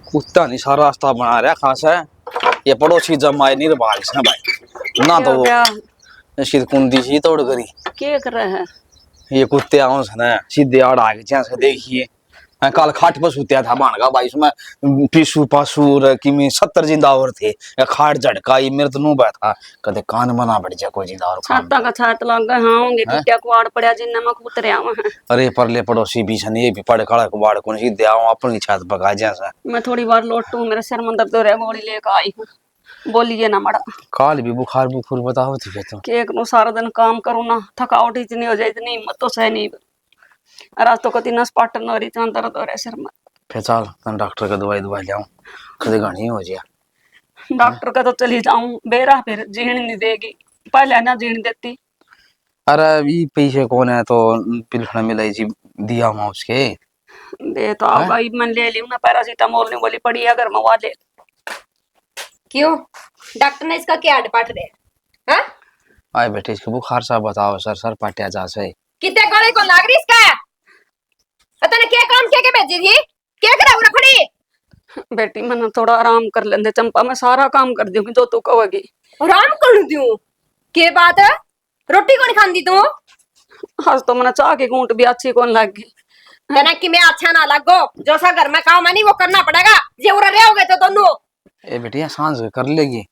कुत्ता नहीं सारा रास्ता बना रहा खास है। ये पड़ोसी जमाए निर्बाल से भाई ना तो इसकी कुंडी सी तोड़ करी क्या कर रहे हैं ये कुत्ते आओ ना सीधे आड़ आगे जैसे देखिए मैं कल खाट पर सुत्या था मान का भाई इसमें पिसू पासू की में 70 जिंदावर थे खाट झटका ये मेरे तो नु बैठा कदे कान बना बढ़ जा कोई जिंदावर छाता का छात लग गए हाँ होंगे टिट्टिया कुआड़ पड़ा जिन्ना में उतरे आवा है। अरे परले पड़ोसी भी छन ये भी पड़ काला कुबाड़ कौन सीधे आओ अपन की छत पका जैसा मैं थोड़ी बार लौटू मेरे सिर में दर्द हो रहा है गोली लेकर आई हूँ बोलिए ना मड़ा काल भी बुखार बुखार बताओ थी तो केक नु सारा दिन काम करूँ ना थकावट इतनी हो जाए इतनी हिम्मत तो सह नहीं रात तो कति नस पाटन हो रही इतना दर्द हो रहा है सिर में फिर चल तन डॉक्टर का दवाई दवाई ले आऊं कदे घणी हो जा डॉक्टर का तो चली जाऊं बेरा फिर जीण नहीं देगी पहले ना जीण देती। अरे ये पैसे कौन है तो पिलखना मिलाई जी दिया मैं उसके दे तो आओ भाई मैं ले ली ना पैरासीटामोल नहीं बोली पड़ी है घर में वाले क्यों डॉक्टर ने इसका क्या डिपार्ट दे हाँ आए बेटे इसके बुखार सा बताओ सर सर पाटिया जा से कितने गले को लाग रही इसका तने क्या काम के भेजी थी क्या करा उरा खड़ी बेटी मैंने थोड़ा आराम कर लेंदे चंपा मैं सारा काम कर दूंगी जो तू कहोगी आराम कर दूं के बात है रोटी कौन खांदी तू आज तो मैंने चाह की घूंट भी अच्छी कौन लगी तना कि मैं अच्छा ना लगो जो सा घर में काम है नहीं वो करना पड़ेगा जे उरा रहोगे तो दोनों ए बेटिया सांझ कर लेगी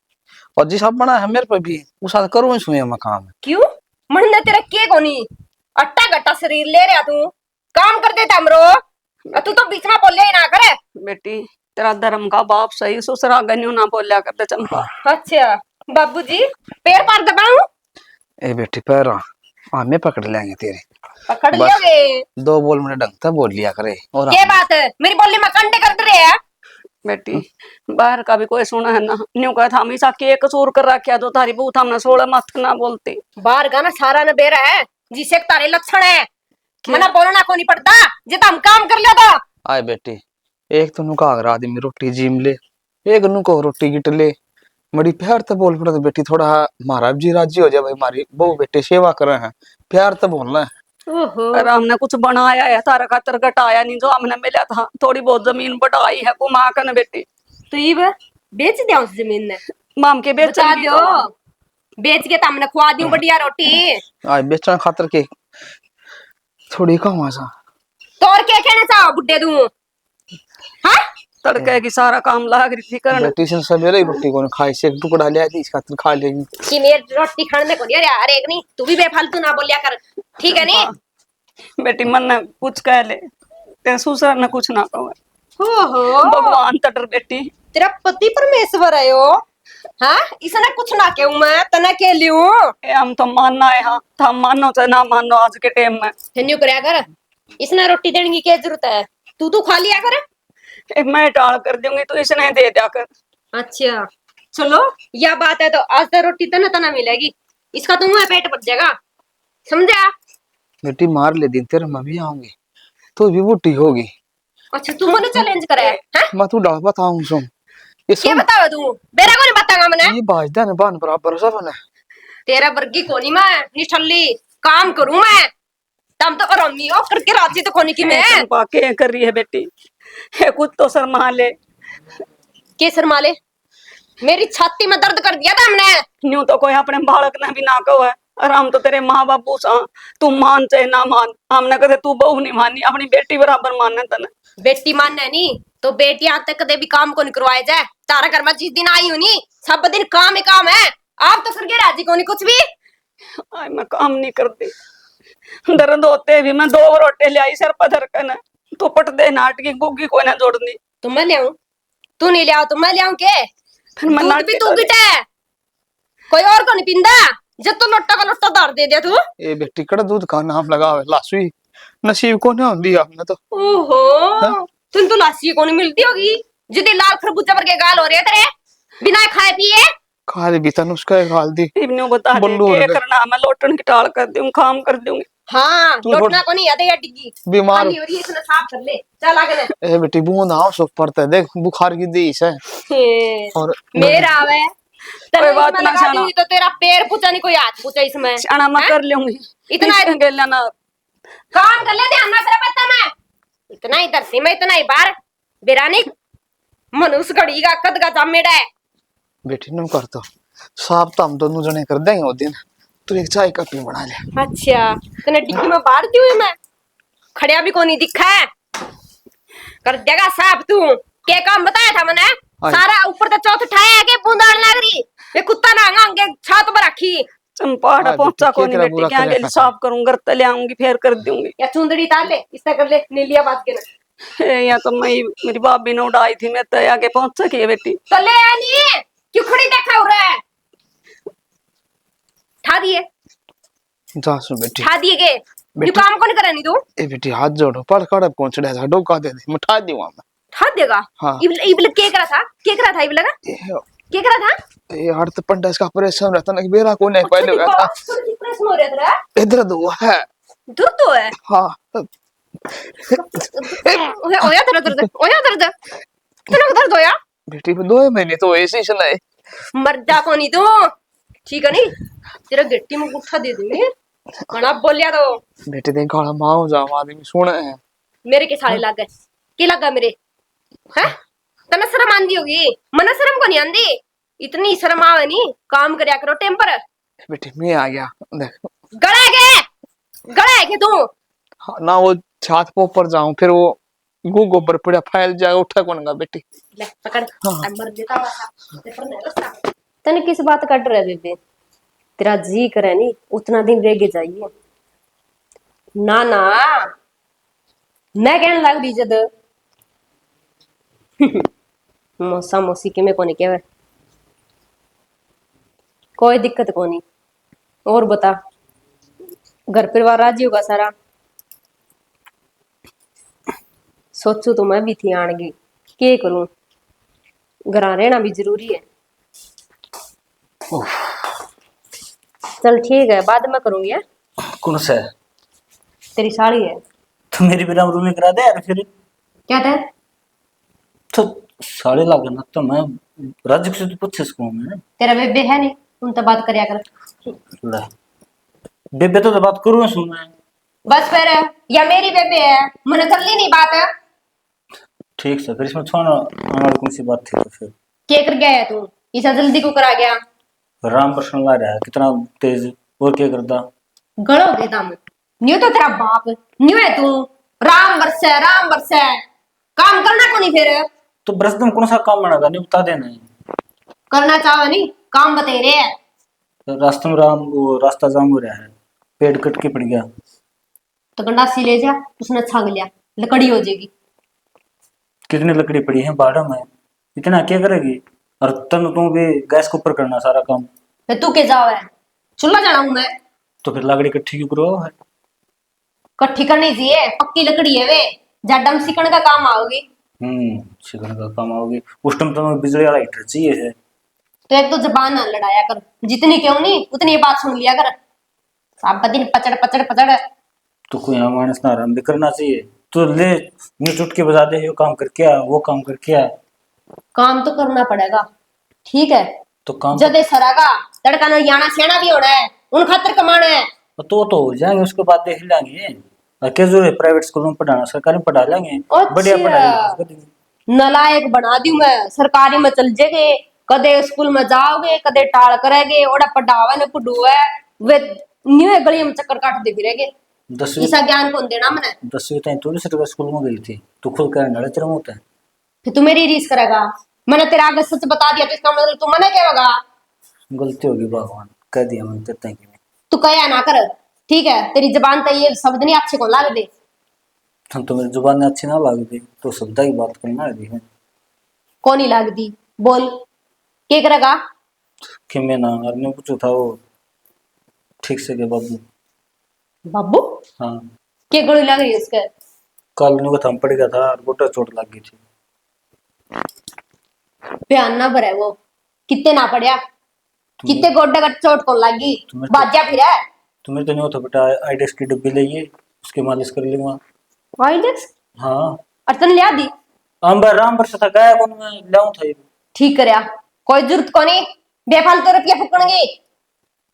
और जिस अब बना है मेरे पे भी उसा करूं सुने मैं काम क्यों मन ने तेरा के कोनी अट्टा गट्टा शरीर ले रहा तू काम कर देता हमरो तू तो बीच में बोले ही ना करे बेटी तेरा धर्म का बाप सही ससुरा गन्यू ना बोलिया करते चंपा। अच्छा बाबूजी पैर पार दबाऊं ए बेटी पैर मैं पकड़ लेंगे तेरे पकड़ लियोगे दो बोल मेरे ढंग से बोल लिया करे और ये बात है मेरी बोली में कंडे कर रहे हैं बेटी बाहर का भी कोई सुना है ना न्यू कहा था हमेशा के कसूर कर रखा तो तारी बहू हमने 16 मत ना बोलती बाहर का ना सारा न बेरा है जिसे तारे लक्षण है मना बोलना को नहीं पड़ता जितना हम काम कर लिया था। आए बेटी एक तो नुका अगर आदमी रोटी जीम ले एक नुको रोटी गिट ले बड़ी प्यार तो बोल पड़ा तो बेटी थोड़ा महाराज जी राजी हो जाए भाई हमारी बहु बेटे सेवा कर रहे हैं प्यार तो बोलना है। अरे हमने कुछ बनाया है तारा खातर घटाया नहीं जो हमने मिला था थोड़ी बहुत जमीन बढ़ाई है घुमा कर बेटी तो ये बेच दिया उस जमीन ने माम के बेच दो बेच के हमने खुआ दी बढ़िया रोटी आज बेचना खातर के थोड़ी कम आसा तो और क्या कहना चाहो बुड्ढे तू हाँ तड़के की सारा काम लाग रही थी करने बेटी से सवेरे ही रोटी को खाई से एक टुकड़ा ले आई इस खातर खा लेगी कि मेरी रोटी खाने को नहीं अरे एक नहीं तू भी बेफालतू ना बोलिया कर ठीक है नहीं बेटी मन ने कुछ कह ले ते ससुर ने कुछ ना कहो हो भगवान तटर बेटी तेरा पति परमेश्वर है यो हाँ इसने कुछ ना कहूं मैं तना के लियो हम तो मानना है हाँ तो हम मानो चाहे ना मानो आज के टाइम में धन्यू करया कर इसने रोटी देने की क्या जरूरत है तू खा लिया कर एक मैं टाल कर दूंगी तो इसने दे दिया कर। अच्छा चलो यह बात है तो आज तो रोटी तना तना मिलेगी इसका तो मुंह पेट भर जाएगा समझा बेटी मार ले दिन तेरे मैं भी आऊंगी तो भी बूटी होगी। अच्छा तू मुझे चैलेंज करे हैं मैं तू डाल बताऊं सुन क्या बताओ तू बेरा को नहीं बताऊंगा मैंने ये बाजदा ने बान बराबर सब ने तेरा वर्गी कोनी मैं निठल्ली काम करूं मैं तम तो अरमी हो करके राजी तो कोनी की मैं चंपा के कर रही है बेटी है कुछ तो शर्मा ले के शर्मा ले मेरी छाती में दर्द कर दिया था हमने न्यू तो कोई अपने बालक ने भी ना कहो है और हम तो तेरे माँ बापू सा तू मान चाहे ना मान हमने कदे तू बहू नहीं मानी अपनी बेटी बराबर मानने तने बेटी मानना नहीं तो बेटी आज तक कदे भी काम को नहीं करवाया जाए तारा घर में जिस दिन आई हूं नी सब दिन काम ही काम है आप तो करके राजी को नहीं कुछ भी आई मैं काम नहीं करती दर्द होते भी मैं 2 रोटे ले आई सर पधर कर तो पट दे नाट की गुग्गी कोई ना जोड़नी तो मैं ले आऊं तू नहीं ले आओ तो मैं ले आऊं के फिर मैं दूध भी तू गिटे कोई और को नहीं पिंदा जब तो लोटा का लोटा धार दे दे तू ए बेटी कड़ा दूध का नाम लगावे लासुई नसीब को ना होंदी आपने तो ओहो तुम तो लासी को नहीं मिलती होगी जिदे लाल खरबूजा पर के गाल हो रहे तेरे बिना खाए पिए खाली भी तन उसका गाल दी इब्ने बता दे क्या करना मैं लोटन की टाल कर दूं काम कर दूंगी हाँ लोटना को नहीं आते या डिग्गी बीमार हो रही है इसने साफ कर ले चल आगे ए बेटी बूंद आओ सो पड़ता देख बुखार की देश है और मेरा आवे कोई बात ना जाना तो तेरा पैर पूछा नहीं कोई हाथ पूछा इसमें जाना मैं कर लूंगी इतना गेल ना काम कर ले ध्यान ना तेरा पता मैं इतना ही तरसी मैं इतना ही बार बेरानी मनुष्य घड़ी का कद का जामेड़ा है। बेटी नु कर तो साफ तो हम दोनों जने कर देंगे वो दिन। तू एक चाय का पी बना ले। अच्छा तने डिक्की में बाढ़ दी हुई मैं खड़िया भी कोनी दिखा है कर देगा साहब तू क्या काम बताया था मैंने सारा ऊपर तक चौथ उठाया के बूंदाड़ लग रही ये कुत्ता ना आंगे छत पर रखी चंपाड़ा हाँ, पहुंचा बेटी, कोनी केकरा बेटी बुरा क्या करे गेली खाता। साफ करूं घर तले आऊंगी फिर कर दूंगी। या चुंदड़ी तार ले इस तरह कर ले नीलिया बात के ना या तो मैं मेरी भाभी ने उड़ाई थी मैं तो आगे पहुंच सकी है बेटी। तो ले आनी क्यों खड़ी देखा हो रहा है ठा दिए जा सु बेटी। ठा दिए के बेटी- यू काम कौन करे नहीं तू ए बेटी हाथ जोड़ो पर कड़प पहुंचड़े था डोका दे दे मिठा दूंगा मैं। ठा देगा हाँ। इबल के करा था के करा था इबल का के करा था ये हर तो पंडा इसका ऑपरेशन रहता ना कि बेरा कोने पहले हो गया था। प्रश्न हो रहा था इधर हुआ है। दूर तो है हाँ ओया दर्द तेरे को दर्द होया बेटी पे 2 महीने तो ऐसे ही चलाए। मर जा को नहीं तू ठीक है नहीं तेरा गट्टी में गुट्ठा दे दूंगी बड़ा बोलिया तो बेटे देख काला माओ जा आदमी सुने है। मेरे के साले लग गए के लगा मेरे हैं तने शर्म आंदी होगी मने शर्म को नहीं आंदी इतनी शर्म आवे नहीं काम करया करो टेम्पर बेटी मैं आ गया देख गड़ा है के तू हाँ, ना वो छात पे ऊपर जाऊं फिर वो गोबर पड़ा फैल जाएगा उठा कौन गा बेटी। ले पकड़ हाँ। मर देता बसा तने किस बात कट रहे बेबे तेरा जी करे नहीं उतना दिन रह के जाइए ना ना मैं कहने लग रही जद मौसा मौसी के में कोनी केवे कोई दिक्कत कोनी और बता घर परिवार राजी होगा सारा सोचू तो मैं भी थी आणगी के करूं घर रहना भी जरूरी है चल ठीक है बाद में करूंगी है कौन सा है? तेरी साड़ी है तो मेरी बिना रूम करा दे यार फिर क्या था तो साढ़े लाख ना तो मैं राज्य से तो पूछे इसको मैं तेरा बेबे है नहीं उन तो बात करया कर ले बेबे तो बात करूँ सुन मैं बस फिर या मेरी बेबे है मैंने कर ली नहीं बात ठीक से फिर इसमें छोड़ना हमारी कौन सी बात थी तो फिर क्या कर गया है तू इसा जल्दी को करा गया राम प्रश्न ला रहा है कितना तेज और क्या करता गड़ो दे दम न्यू तो तेरा बाप न्यू है तू राम बरस है काम करना को नहीं फिर तो ब्रसदम कौन सा काम बना नहीं बता देना करना चाहो नहीं काम बतेरे है तो रास्ते में राम वो रास्ता जाम हो रहा है पेड़ कट के पड़ गया तो गंडासी ले जा उसने छांग लिया लकड़ी हो जाएगी कितनी लकड़ी पड़ी है बाड़ा में इतना क्या करेगी और तन तू भी गैस के ऊपर करना सारा काम फिर तू के जाओ है चूल्हा जाना हूं मैं तो फिर लकड़ी इकट्ठी क्यों करो है कट्ठी करनी चाहिए पक्की लकड़ी है वे जडम सिकण का काम आओगी शिकन का काम आओगी उस टाइम तो बिजली वाला हीटर चाहिए है तो एक तो जबान ना लड़ाया कर जितनी क्यों नहीं उतनी ये बात सुन लिया कर सब दिन पचड़ पचड़ पचड़ तो कोई यहाँ मानस ना आराम भी करना चाहिए तो ले न्यू चुटकी बजा दे ये काम करके आ वो काम करके आ काम तो करना पड़ेगा ठीक है तो काम जदे सरागा तड़का न याना सेना भी होना है उन खातर कमाना है तो हो जाएंगे उसके बाद देख लेंगे क्या जरूर है प्राइवेट स्कूल में पढ़ाना सरकारी में पढ़ा लेंगे बढ़िया पढ़ाई नलायक बना दी मैं सरकारी में चल जेगे कदे स्कूल में जाओगे कदे टाल करेगे ओड़ा पढ़ावे न पढ़ुए वे न्यू गली में चक्कर काट दे फिरेगे 10वीं ऐसा ज्ञान कौन देना मैंने 10वीं तक तो सरकारी स्कूल में गई थी तू खुद कर नड़े तेरा होता है फिर तू मेरी रीस करेगा मैंने तेरा आगे सच बता दिया तो इसका मतलब तू मने कहेगा गलती होगी भगवान कह दिया मैंने तेरे की तू कया ना कर ठीक है तेरी जबान तो ये शब्द नहीं अच्छे को लाग दे तो मेरी जुबान अच्छी ना लगती तो शब्द की बात करना है कौन ही लाग दी बोल क्या करेगा कि मैं ना ने पूछा था वो ठीक से के बाबू बाबू हाँ क्या गोली लग रही है उसके कल नु थम पड़ गया था और गोटा चोट लग गई थी बयान ना भरे वो कितने ना पड़या कितने गोड्डे का चोट कौन लगी तुम्हें बाजा फिर है तुम्हें तो नहीं होता बेटा आइडेक्स की डब्बी लाइए उसकी मालिश कर लूंगा वाइडेक्स हाँ अर्तन लिया दी अंबर राम पर था गायब उन में लाऊं था ठीक करया कोई जरूरत को नहीं बेफालतू रुपया फूकणगी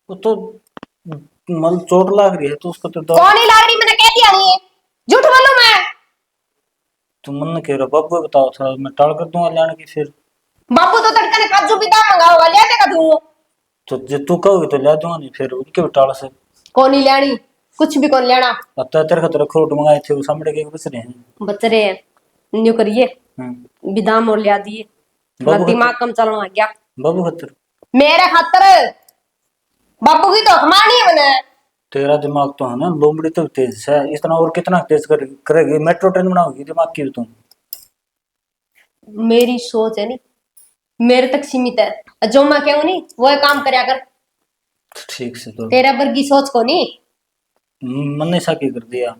वो तो मल चोट लग रही है तो उसको तो कौन ही लाग रही मैंने कह दिया नहीं झूठ बोलूं मैं तुम मन कह रहा बाबू बताओ था, मैं टाल कर दूंगा लाने की फिर। बाबू तो तड़का ने काजू बादाम मंगाओगा, ले देगा तू। तो जो तू कहोगे तो ला दूंगा, नहीं फिर उनके टाल से। कौन ही लेनी, कुछ भी कौन लेना। अब तो तेरे खातर अखरोट मंगाए थे, वो सामने के बच रहे हैं। बच रहे हैं, न्यू करिए हम्म। बादाम और लिया दिए, थोड़ा बाबू दिमाग कम चलना गया बाबू खातर। मेरे खातर। बाबू की तो कमानी है मैंने। तेरा दिमाग तो है ना लोमड़ी तो तेज है, इतना और कितना तेज करेगी, मेट्रो ट्रेन बनाओगी दिमाग की तुम। मेरी सोच है नी मेरे तक सीमित है, जो मैं कहूँ नी वो काम करया कर। ठीक से तो तेरा वर्गी सोच को नी मन ने सा की कर दिया।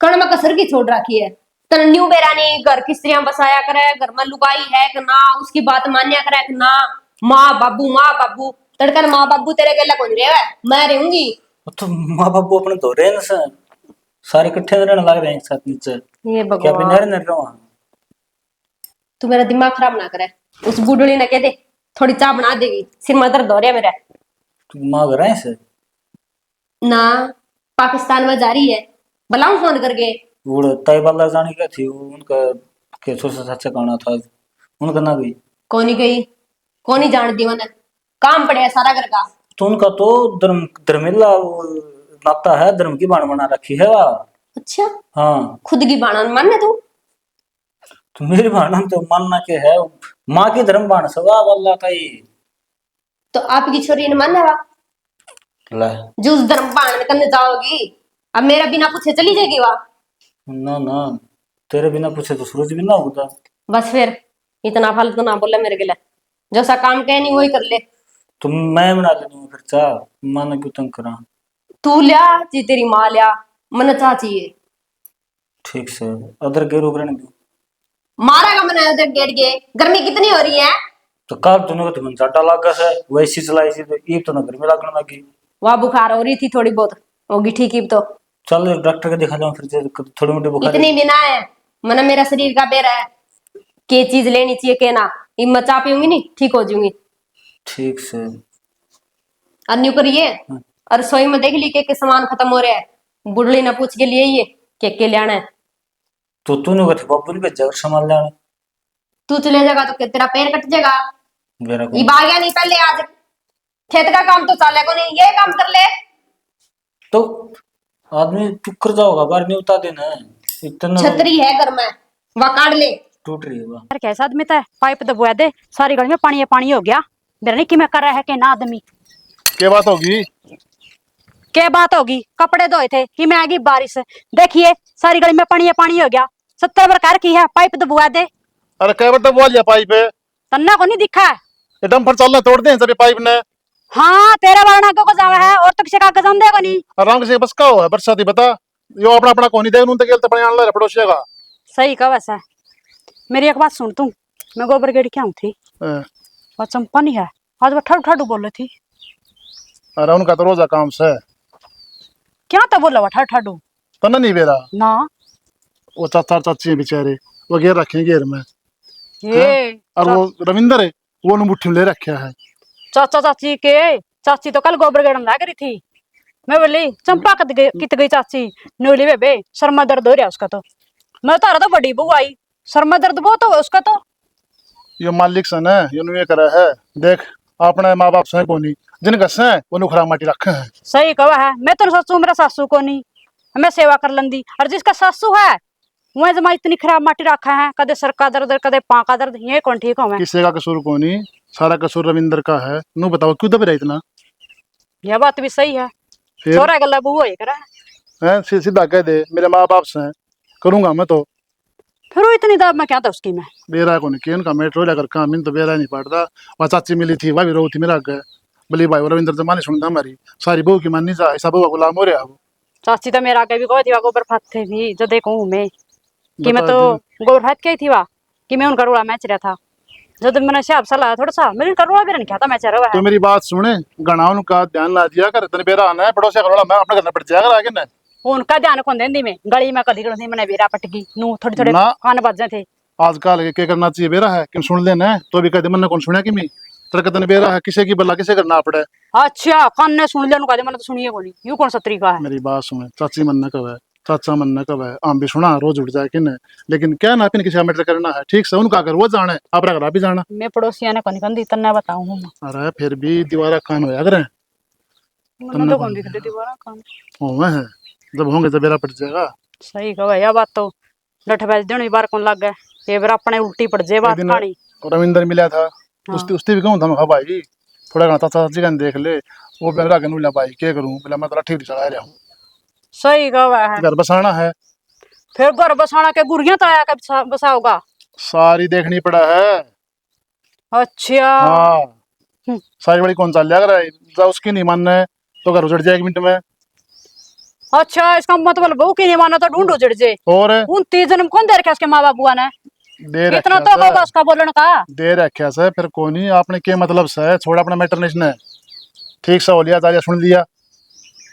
कण में कसर की छोड़ रखी है। तन न्यू बेरानी घर की स्त्रियां बसाया करे, घर में लुगाई है कि ना, उसकी बात मान्या करे कि ना। माँ बाबू तड़कन माँ बाबू तेरे गला कौन रहे है, मैं रहूंगी। तो माँ बाप अपने तो रहे ना सारे इकट्ठे रहने लग रहे हैं एक साथ नीचे। ये क्या भगवान, बिना रहो। तू मेरा दिमाग खराब ना करे। उस बूढ़ी ने कह दे थोड़ी चाय बना देगी, सिर में दर्द हो रहा है मेरा। तू माँ घर है से ना पाकिस्तान में जा रही है, बुलाऊं फोन करके। वो तय वाला जाने का थी वो, उनका के सोचा सच्चा कहना था उनका ना गई। कौन ही गई, कौन ही जानती मैंने, काम पड़े है सारा घर का। तो उनका तो धर्मिला नाता है, धर्म की बाण बना रखी है वह। अच्छा, हाँ खुद की बाणा मानने तू। तो मेरी बाण तो मानना के है, माँ की धर्म बाण सवा वाला का ही। तो आपकी छोरी ने मानने वा ले जो उस धर्म बाण करने जाओगी, अब मेरा बिना पूछे चली जाएगी वा। ना ना, तेरे बिना पूछे तो सूरज भी ना होता। बस फिर इतना फालतू ना बोले मेरे गिला, जो सा काम कहे नहीं वही कर ले। तो मैं बना दे दूंगा फिर चाह, माना क्यों तंग करा। तू लिया जी तेरी माँ लिया, मन चाह चाहिए। ठीक से अदर के रोक रहने दो। मारा का मन उधर गेट के, गर्मी कितनी हो रही है। तो कल तूने तो मन चाटा लागा से वैसी चलाई सी, तो ईब तो ना घर में लागने लगी। वह बुखार हो रही थी थोड़ी बहुत, होगी ठीक ही तो। चल डॉक्टर के दिखा जाऊं फिर थोड़ी मोटी बुखार इतनी बिना है मन मेरा शरीर का बेरा है, के चीज लेनी चाहिए के ना, हिम्मत चा पीऊंगी नहीं ठीक हो जाऊंगी। ठीक से। अन्यू करिए और रसोई में देख ली के सामान खत्म हो रहा है, बुढ़ली ना पूछ के लिए ये के लेना है। तो तूने कथे बाबू ने भेजा कर सामान लाने। तू चले जाएगा तो तेरा पैर कट जाएगा। मेरा ये बागया नहीं पहले आज खेत का काम तो चाले को नहीं, ये काम कर ले। तो आदमी चुप कर जाओगा, बाहर नहीं उतार देना है इतना। छतरी है घर में, वह काट ले। टूट रही है वह। यार कैसा आदमी था, पाइप दबवा दे, सारी गली में पानी हो गया। मेरा नहीं कि मैं कर रहा है कि ना आदमी। क्या बात होगी? क्या बात होगी, कपड़े धोए थे कि मैं आ गई बारिश, देखिए सारी गली में पानी हो गया। 70 प्रकार की है, पाइप दबवा दे। अरे क्या बता बोल लिया पाइप है, तन्ना को नहीं दिखा है। ये डंपर चलना तोड़ दे सभी पाइप ने। हाँ तेरा वरना को जावा है और तो किसी का गजन देगा नहीं। आराम से बस का हो है बरसाती बता, यो अपना अपना कोनी दे उन तक पड़े आन ला पड़ोसिया का। सही कहा वैसा। मेरी एक बात सुन तू, मैं गोबर गेड़ी क्या थी, वह चंपा नहीं है, आज वो ठाडू ठाडू बोल रही थी। अरे उनका तो रोजा काम से क्या तो बोला वो ठाडू ठाडू तो नहीं बेरा। ना। वो चाचा चाची है बेचारे, वो घेर रखे हैं घेर में। ये और वो रविंदर है, वो मुट्ठी में ले रखा है। चाचा चाची के, चाची तो कल गोबर गेड़न लग रही थी। मैं बोली चंपा कित गई चाची, नोली बेबे शर्मा दर्द हो रहा उसका। तो मैं तारा तो बड़ी बहू आई, शर्मा दर्द बहुत हो उसका। तो ये मालिक सन है, ये ये करा है। देख अपने माँ बाप से कोनी, जिनका से वो नुखरा माटी रखे है। सही कहा है, मैं तो सासू मेरा सासू को नहीं, मैं सेवा कर लंदी। और जिसका सासू है वह जमा इतनी खराब माटी रखा है, कदे सर का दर्द कदे पां का दर्द, ये कौन ठीक हो। मैं किसी का कसूर कोनी, सारा कसूर रविंदर का है। नू बताओ क्यों दब रहा इतना? यह बात भी सही है, फिर छोरा गला बहू हो करा है सीधा कह दे मेरे माँ बाप से करूंगा मैं तो। फिर वो इतनी दाब में क्या था उसकी। मैं बेरा को नहीं उनका मेट्रो लेकर काम इन तो बेरा नहीं पड़ता। वह चाची मिली थी, वह भी रो थी मेरा आगे, बोली भाई रविंद्र जमाने सुनता हमारी सारी बहू की माननी जा, ऐसा बहू गुलाम हो रहा वो। चाची तो मेरा आगे भी कहो थी वा गोबर फात थे भी, जो देखूं मैं कि मैं तो गोबर फात के ही थी वा कि मैं उनका रोड़ा मैच रहा था। जब मैंने शाप सलाह थोड़ा सा मेरे उनका रोड़ा भी नहीं खाता मैच रहा तो है। मेरी बात सुने, गणाउन का ध्यान ला दिया कर, तेरे बेरा आना है पड़ोसिया का रोड़ा मैं अपने घर में पड़ जाएगा आगे ना। उनका ध्यान कौन देंदी में गली में कदी कदी मैंने बेरा पटकी नू थोड़े थोड़े ना। कान बजे थे। आजकल क्या करना चाहिए बेरा है कि सुन लेना है तो भी कहते मन कौन सुना कि मैं तेरे कतन बेरा है, किसी की बल्ला किसे करना पड़े। अच्छा कान ने सुन लिया, मैंने तो सुनिए को नहीं, यूं कौन सा तरीका है। मेरी बात सुने, चाची मन न कहे चाचा मन न कब है आम भी सुना रोज उठ जाए किन लेकिन क्या ना किसी का मैटर करना है ठीक से उनका अगर वो जाना है आप घर भी जाना। मैं पड़ोसिया ने कौन कौन दी तन्ना बताऊं हूं अरे फिर भी दीवारा कान होया करे मैं तो कौन दिख दीवारा काम होवे है जब होंगे तो बेरा पड़ जाएगा। सही कहो यह बात तो लठ बैज देनी बार कौन लग गए ये बार अपने उल्टी पड़ जाए बात दिन कहानी। रविंदर मिला था हाँ। उसती भी कहूँ था मैं कहा भाई थोड़ा घना चाचा जी का देख ले वो बेरा के नुला भाई क्या करूँ बोला मैं तो ठीक चला रहा हूँ सही कहो है घर बसाना है फिर घर बसाना के गुड़िया तलाया के बसाओगा सारी देखनी पड़ा है। अच्छा हाँ सारी बड़ी कौन चाल लग रहा है जा उसकी नहीं मानना है तो घर उजड़ जाए 1 मिनट में। अच्छा इसका मतलब बहू की नहीं माना तो ढूंढ उजड़ जे और 29 जन्म कौन दे रखा उसके माँ बाबुआ ने दे इतना रखा तो होगा उसका बोलने का। दे रखा से फिर कोनी आपने क्या मतलब से छोड़ा अपना मैटर नहीं ठीक से हो लिया ताजा सुन लिया।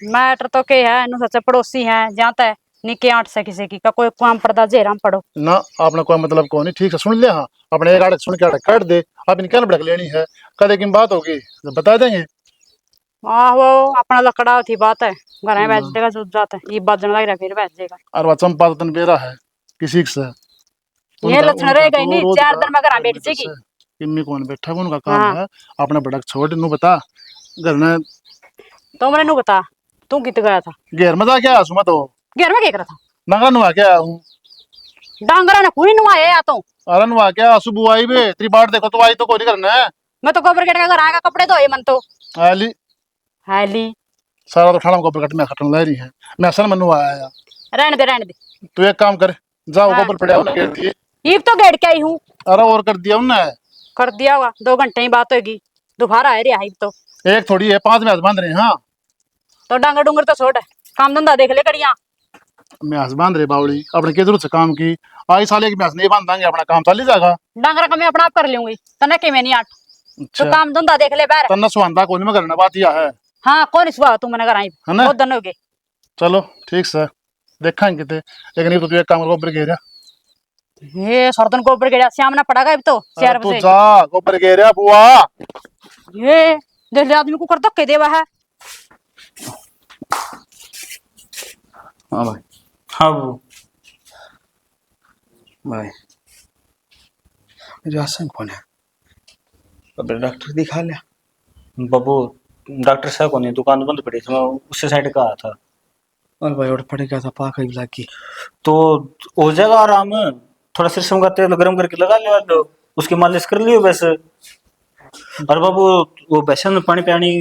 मैटर तो के है नु सच्चा पड़ोसी है जाता है निके 8 से किसी की का कोई काम पड़ता जेराम पड़ो ना आपने कोई मतलब को नहीं ठीक से सुन लिया। हाँ अपने एक आड़े सुन के आड़े काट दे आप इनके ना भड़क लेनी है कदे की बात होगी तो बता देंगे। आहो अपना लकड़ा थी बात है घर में बैठ देगा जुट जाता है ये बाजन लग रहा फिर बैठ जाएगा और वह चंपा तो तन बेरा है किसी से ये लक्षण रहेगा ही नहीं 4 दिन में घर में बैठ जाएगी। किन्नी कौन बैठा उनका काम हाँ। है अपना भड़क छोड़ नु बता घर में तो मैंने नु बता तू कित गया था घेर में जा क्या आसू मैं तो घर में क्या करा था नंगा नुआ क्या हूँ डांगरा ने कोई नुआए या तो अरे नुआ क्या आसू बुआई बे तेरी बाट देखो तो आई तो कोई करना है मैं तो गोबर गेट का घर आएगा कपड़े धोए मन तो आली हाली सारा तो खाना गोबर कट में खटन ला रही है मैं असल मनु आया रहने दे तू एक काम कर जाओ हाँ। गोबर पड़ा उन्हें घेर दिए। ये तो गेट के आई हूँ अरे और कर दिया उन्हें कर दिया होगा 2 घंटे ही बात होगी दोबारा आ रही है तो एक थोड़ी है 5 मैच बांध रहे हैं। हाँ तो डांगर डूंगर तो छोड़ काम धंधा देख ले कड़िया मैच बांध रहे बावड़ी अपने के जरूरत से काम की आई साल एक मैच नहीं बांधांगे अपना काम चल ही जाएगा। डांगरा का मैं अपना आप कर लूंगी तने के मैं नहीं आट तो अच्छा काम धंधा देख ले बाहर। तन्ना सुहांदा कोई में करना बात यह है हाँ कौन इस बात तू मैंने कराई है ना? बहुत दिन हो गए। चलो ठीक से देखेंगे किते लेकिन ये तो तू एक काम गोबर घेरा ये सरदन गोबर गेड़ा श्याम ना पड़ागा अब तो 4 तू बजे जा गोबर घेरा बुआ ये देख ले आदमी को कर धक्के देवा है। हाँ भाई हाँ वो भाई राशन कौन है अब डॉक्टर दिखा लिया बाबू डॉक्टर साहब को नहीं दुकान बंद पड़ी थी मैं उससे साइड का आया था और भाई और पड़ गया था पाक इला की तो हो जाएगा आराम थोड़ा सरसों का तेल गर्म करके लगा लियो तो उसकी मालिश कर लियो वैसे। और बाबू वो बेसन में पानी पियानी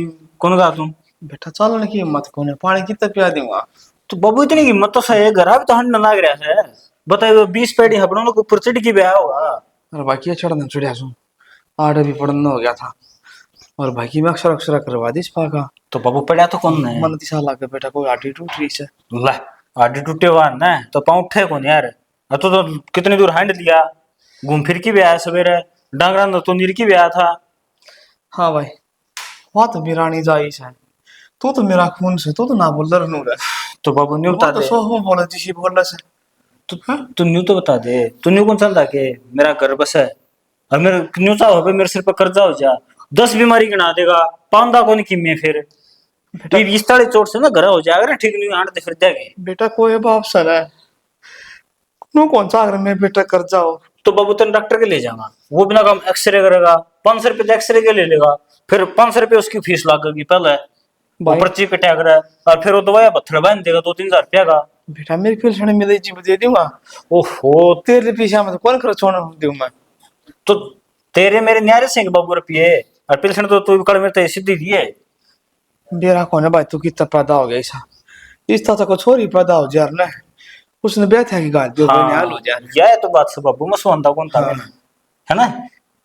कौन गा तू बेटा चलो की हिम्मत कौन है पानी कितना पिया दूंगा तो बाबू इतनी हिम्मत तो सही है घर भी तो हंड लग रहा है बताइए 20 पेड़ी हबड़ों को ऊपर चढ़ के ब्याह होगा। और बाकी चढ़ना चढ़िया सू आर्डर भी पढ़ना हो गया था और बाकी में अक्षर अक्षर करवा दी पाका तो बाबू पड़ा तो कौन है मन दिशा लगा बेटा कोई आटी टूट रही से ला आडी टूटे हुआ ना तो पाँव उठे कौन यार तो कितनी दूर हांड लिया घूम फिर के भी आया सवेरे डांगरा तो नीर की भी आया था। हाँ भाई वहाँ तो बिरानी जाई है तू तो मेरा खून से तू तो ना बोल रहनू रे तो बाबू न्यू बता तो दे सो हो बोला जिसी बोल रहा से तू न्यू तो बता दे तू न्यू कौन चलता के मेरा घर बस है और मेरे न्यू चाहो हो मेरे सिर पर कर्जा हो जा 10 बीमारी गिना देगा पांदा कौन की मैं फिर ये 20 चोट से ना घर हो जाएगा ना ठीक नहीं आंट फिर देंगे बेटा कोई बाप सर है नु कौन सा अगर मैं बेटा कर जाओ तो बाबू तेन डॉक्टर के ले जाऊंगा वो बिना काम एक्सरे करेगा 500 रुपये एक्सरे के ले लेगा फिर 500 रुपये उसकी फीस लगेगी पहले वो पर्ची कटा कर और फिर वो दवाया पत्थर बांध देगा 2-3 हजार रुपया का बेटा मेरी पेंशन मिले जी दे दूंगा ओहो तेरे पीछे में कौन खर्च होना दूं मैं तो तेरे मेरे न्यारे सिंह बाबू रुपये और पेंशन तो तू कड़ मेरे सीधी दी है मेरा कौन है भाई तू कितना पैदा हो गया ऐसा इस तरह को छोरी पैदा हो जा रहा है उसने बैठा की गाल दियो हाँ, हाल हो जा यह तो बात से बाबू मैं सुनता कौन था मैंने है ना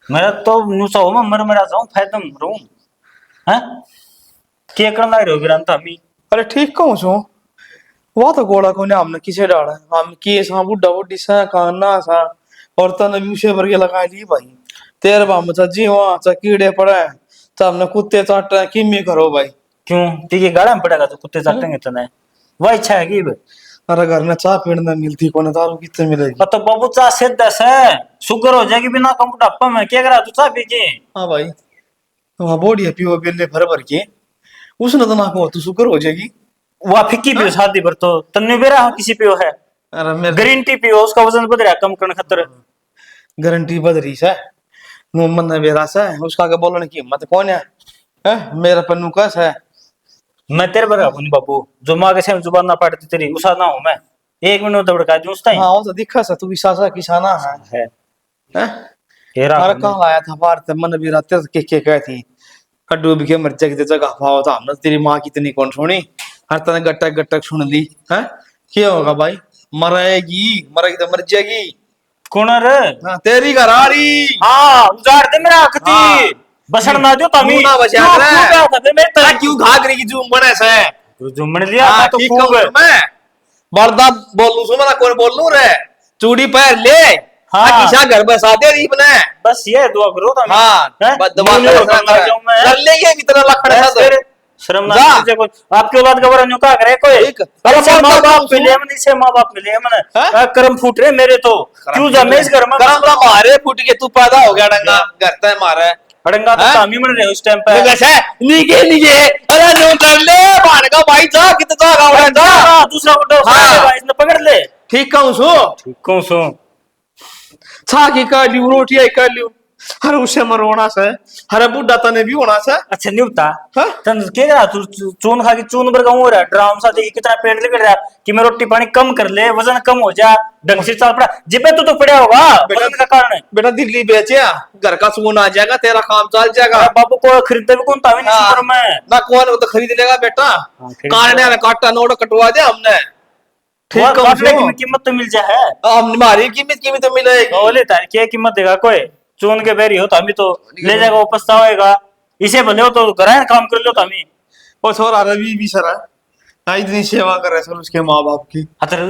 मेरा तो नुसा हो मैं मर जाऊं फायदा रहूं हैं क्या करना रहो गिरान था मी अरे ठीक कहूँ छो वो तो गोड़ा को ने हमने किसे डाला हम किए सा बुड्ढा बुड्ढी सा खाना सा और तने मुझे भर के लगा ली भाई तेरे बाम जी वहां चा कीड़े पड़े तो हमने कुत्ते चाट रहे कि मैं करो भाई क्यों ठीक है गाड़ा में पड़ेगा तो कुत्ते चाटेंगे तने वह इच्छा है कि अरे घर में चाय पीने मिलती कौन दारू कितने मिलेगी तो बाबू चा से 10 है शुगर हो जाएगी बिना कम बुढ़ापा में क्या करा तू चा पीके हाँ भाई वहाँ बोड़ी है पीओ बिल्ले भर भर के उसने तो ना को तू शुक्र हो जाएगी वह फिक्की पियो शादी पर तो तन्ने बेरा हो किसी पियो है अरे मेरे ग्रीन टी पियो उसका वजन बढ़ रहा है, कम करने खातर। गारंटी बदरी से नु मन मेरा से उसका के बोलने की हिम्मत कौन है? मेरा पन्नू कस है। मैं तेरे बरा हूं बाबू, जो माँ के सामने जुबान ना पाटती तेरी उसा ना हूं मैं, 1 मिनट दबड़का दूं उसता ही हाँ वो तो दिखा सा तू विश्वासा किसाना है। है। हैं? हेरा अरे कहाँ आया था बाहर ते मन भी रात के कहती डूब के मर जाए जगह पाओ था हमने तेरी माँ की इतनी कौन सुनी हर तने गटक गटक सुन ली है क्या होगा भाई मरेगी तो मर जाएगी। कौन रे? हाँ, तेरी घरारी हाँ उजाड़ दे मेरा अखती हाँ। बसड़ ना दियो तमी मुंह ना बचा क्यों करे। क्यों क्या था बे मैं तेरा क्यों घाघरी की जूम बने से तू जुम्मन लिया हाँ था तो ठीक खूब कहूँ मैं बर्दा बोलूं सु मैं कौन बोलूं रे चूड़ी पहन ले हाँ। किसा घर बसा दे रीप ने बस ये दुआ करो तमी हाँ बस दबा न्यू न्यू करना जाऊं मैं कर लेंगे कितना लखड़ बस सा फिर शर्म ना जा। कीजिए कोई आपके औलाद का बड़ा न्यू का करे कोई ठीक। अरे अरे माँ माँ बाप बाप मिले मन से माँ बाप मिले मन हैं? कर्म फूट रहे मेरे तो क्यों जा मैं इस घर में करम तो मारे फूट के तू पैदा हो गया डंगा घर ते मारे अड़ंगा तो हैं? तामी मन रहे उस टाइम पे कैसे नीचे नीचे अरे नो कर ले भाड़ का भाई जा कितना गावड़ा जा हाँ, दूसरा उठो हाँ। इसने पकड़ ले ठीक कहूं सु कौन सो छा की कर लियो रोटी आई कर लियो अरे उसे मरोना से अरे बुढ़ा तने भी होना से अच्छा नहीं होता हाँ? तन के रहा तू चून खा के चून पर गाँव हो रहा है ड्राम सा देखी कितना पेट निकल रहा है कि मैं रोटी पानी कम कर ले वजन कम हो जा ढंग से चल पड़ा जिपे तू तो पड़ा होगा वजन का कारण है बेटा दिल्ली बेचे घर का सुकून आ जाएगा तेरा काम चल जाएगा अरे बाबू को खरीदते भी कौन था नहीं हाँ। शुक्र में ना कौन वो तो खरीद लेगा बेटा खरीद काटने ने काटा नोट कटवा दिया हमने ठीक कहूं काटने सु की कीमत तो मिल जाए हम हमारी कीमत तो मिलेगी बोले तार क्या कीमत देगा कोई चून के बेरी हो तो हमी तो ले जाएगा वो पछतावेगा इसे भले हो तो घर काम कर लो तो हमी और छोरा रवि भी सर है इतनी सेवा कर रहे सर उसके माँ बाप की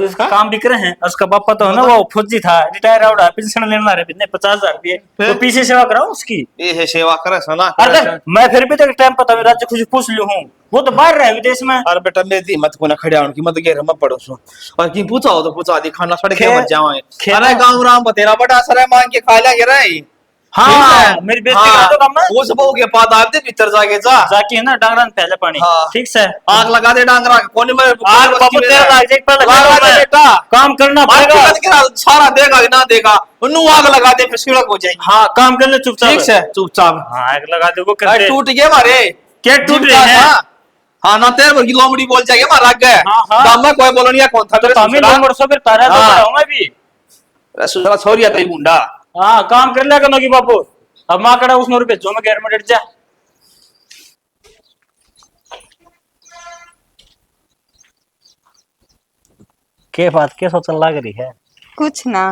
उसका काम भी करे हैं उसका पापा तो है ना वो फौजी था रिटायर आउट है पेंशन लेना रहे बिना 50,000 रुपये तो पीछे सेवा कराओ उसकी ये है सेवा करे सना अरे मैं फिर भी तो टाइम पता मैं राज्य खुशी पूछ लू हूँ वो तो बाहर रहे विदेश में अरे बेटा मेरी मत को ना खड़े उनकी मत घेर मत पड़ो सो और की पूछा हो तो पूछा दी खाना सड़ के खेल- मत जाओ खेल- अरे गांव राम बतेरा बड़ा सर मांग के खा लिया गिरा हाँ मेरी बेइज्जती करा दो काम में वो सब हो गया पाद आप दे भीतर जाके जा जाके है ना डांगरान पहले पानी हाँ। ठीक से आग लगा दे डांगरा कोने में आग बाबू तेरा लाग जाए पर लगा दे बेटा काम करना आग पड़ेगा लगा के सारा देगा कि ना देगा उन्नु आग लगा दे फिर सिड़क हो जाएगी हाँ काम कर ले चुपचाप ठीक से चुपचाप हाँ आग लगा दे वो कर अरे दे टूट गए मारे क्या टूट रहे हैं हाँ ना तेरे वर्गी लोमड़ी बोल जाएगा मारा गए हाँ, हाँ। दाम में कोई बोलो नहीं कौन था तो तमिल नंबर सो फिर तारा तो हाँ। पढ़ाऊंगा भी सुसरा छोरिया तेरी मुंडा हाँ काम कर लिया करोगी बापू अब माँ कड़ा उसने रुपये जो मैं घर में डट जा के बात के सोचने लग रही है कुछ ना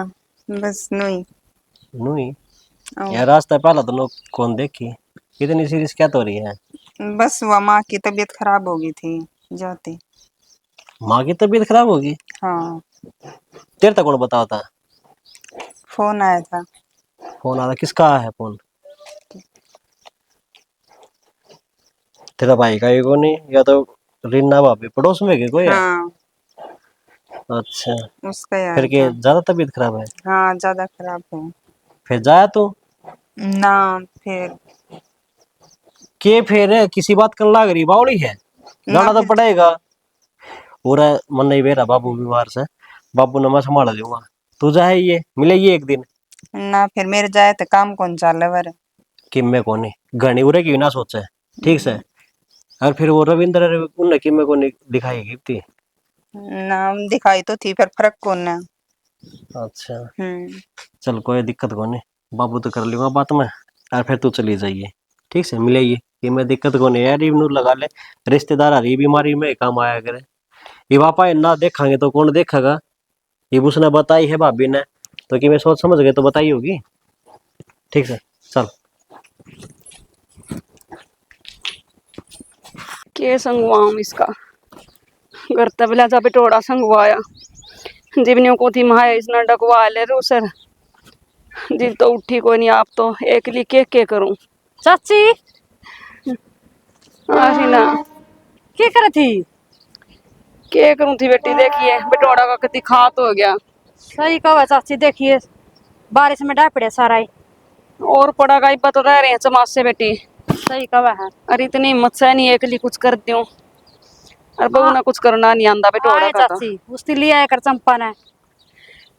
बस नुई नुई आओ। यार रास्ता पहला तो लोग कौन देखी इतनी सीरियस क्या तो हो रही है बस वह माँ की तबीयत खराब हो गई थी जाते माँ की तबीयत खराब होगी हाँ तेरे तक कौन बताया था फोन आया था फोन आ रहा किसका है फोन तेरा भाई का ही को नहीं या तो रीना भाभी पड़ोस में के कोई है हाँ अच्छा उसका ही आया फिर के था। ज्यादा तबीयत खराब है हाँ ज्यादा खराब है फिर जाया तू ना फिर के फिर है किसी बात कर लाग रही बावड़ी है जाना तो फिर- पड़ेगा पूरा मन नहीं बेरा बाबू बीमार से बाबू ने मैं संभाल लूंगा तू जाए ये मिले ये एक दिन ना फिर मेरे जाए तो काम कौन चाले वर किम्मे कोनी घनी उरे की ना सोचे ठीक से और फिर वो रविंद्र उन्हें किम्मे को दिखाई गिफ्ती ना दिखाई तो थी फिर फर्क कौन ना अच्छा हम्म चल कोई दिक्कत कोनी बाबू तो कर लूंगा बात में और फिर तू चली जाइए ठीक से मिले ये कि मैं दिक्कत कोनी यार इवनू लगा ले रिश्तेदार आ रही बीमारी में काम आया करे ये पापा ना देखांगे तो कौन देखेगा ये उसने बताई है भाभी ने तो कि मैं सोच समझ गए तो बताई होगी ठीक है चल के संगवाऊं इसका घर तबला जा बिटोड़ा संगवाया जीवनियों को थी महा इसना डकवा ले रू सर जी तो उठी कोई नहीं आप तो एक ली के करूं चाची आसी ना क्या करे थी के करूं थी बेटी देखिए बिटोड़ा का कति खात हो गया सही कहा चाची देखिए बारिश में डाल पड़े सारा ही और पड़ा का तो रह रहे हैं चमास से बेटी सही कहा है अरे इतनी हिम्मत से नहीं एक ली कुछ कर दूं और बहू ने कुछ करना नहीं आंदा बेटोड़ा आए का तो। चाची उसके लिए आया कर चंपा ने।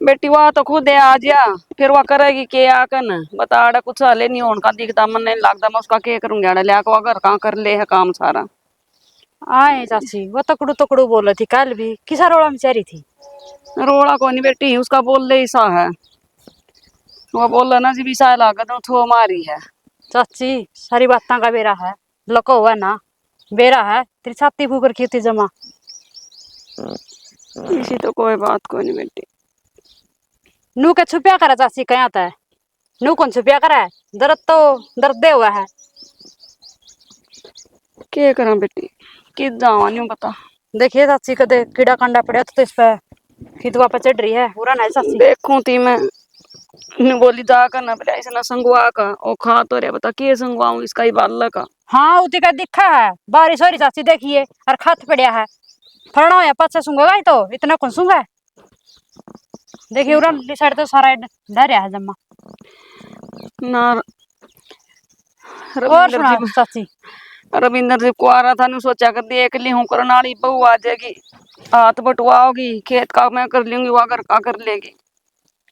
बेटी वह तो खुद है आज या फिर वह करेगी के आकन बता आड़ा कुछ हाले नहीं होने का दिखता मन नहीं लगता मैं उसका के करूंगी आड़ा लिया को अगर कहाँ कर ले है काम सारा। आए चाची वो तकड़ू तकड़ू बोल रही थी कल भी किसा रोड़ा में चेरी थी। रोड़ा को नहीं बेटी उसका बोल ले सा है वो बोल रहा ना जी भी सा लागत थो मारी है। चाची सारी बातें का बेरा है लको हुआ ना बेरा है तेरी छाती फूक रखी थी जमा। इसी तो कोई बात कोई नहीं बेटी। नू के छुपिया करे चाची कहाँ था नू कौन छुपिया करे दर्द तो दर्द दे हुआ है। के करा बेटी कि जावा नहीं पता। देखिए चाची कदे कीड़ा कंडा पड़ा तो इस पे खितवा पर चढ़ रही है पूरा ना चाची। देखूं थी मैं ने बोली जा कर ना पड़ा ऐसे ना संगवा का ओ खा तो रे बता के संगवाऊं इसका ही बाल का। हाँ उती का दिखा है बारिश हो रही चाची देखिए और खत पड़ा है फरना या पच्चा सूंगा ही तो इतना कौन सूंगा देखिए उरा साइड तो सारा डर है जम्मा। ना और सुना चाची रविंदर जी कुआरा था ने सोचा कर देख ली हूं करनाली बहू आ जाएगी हाथ बटवाओगी खेत का मैं कर लूंगी वो घर का कर लेगी।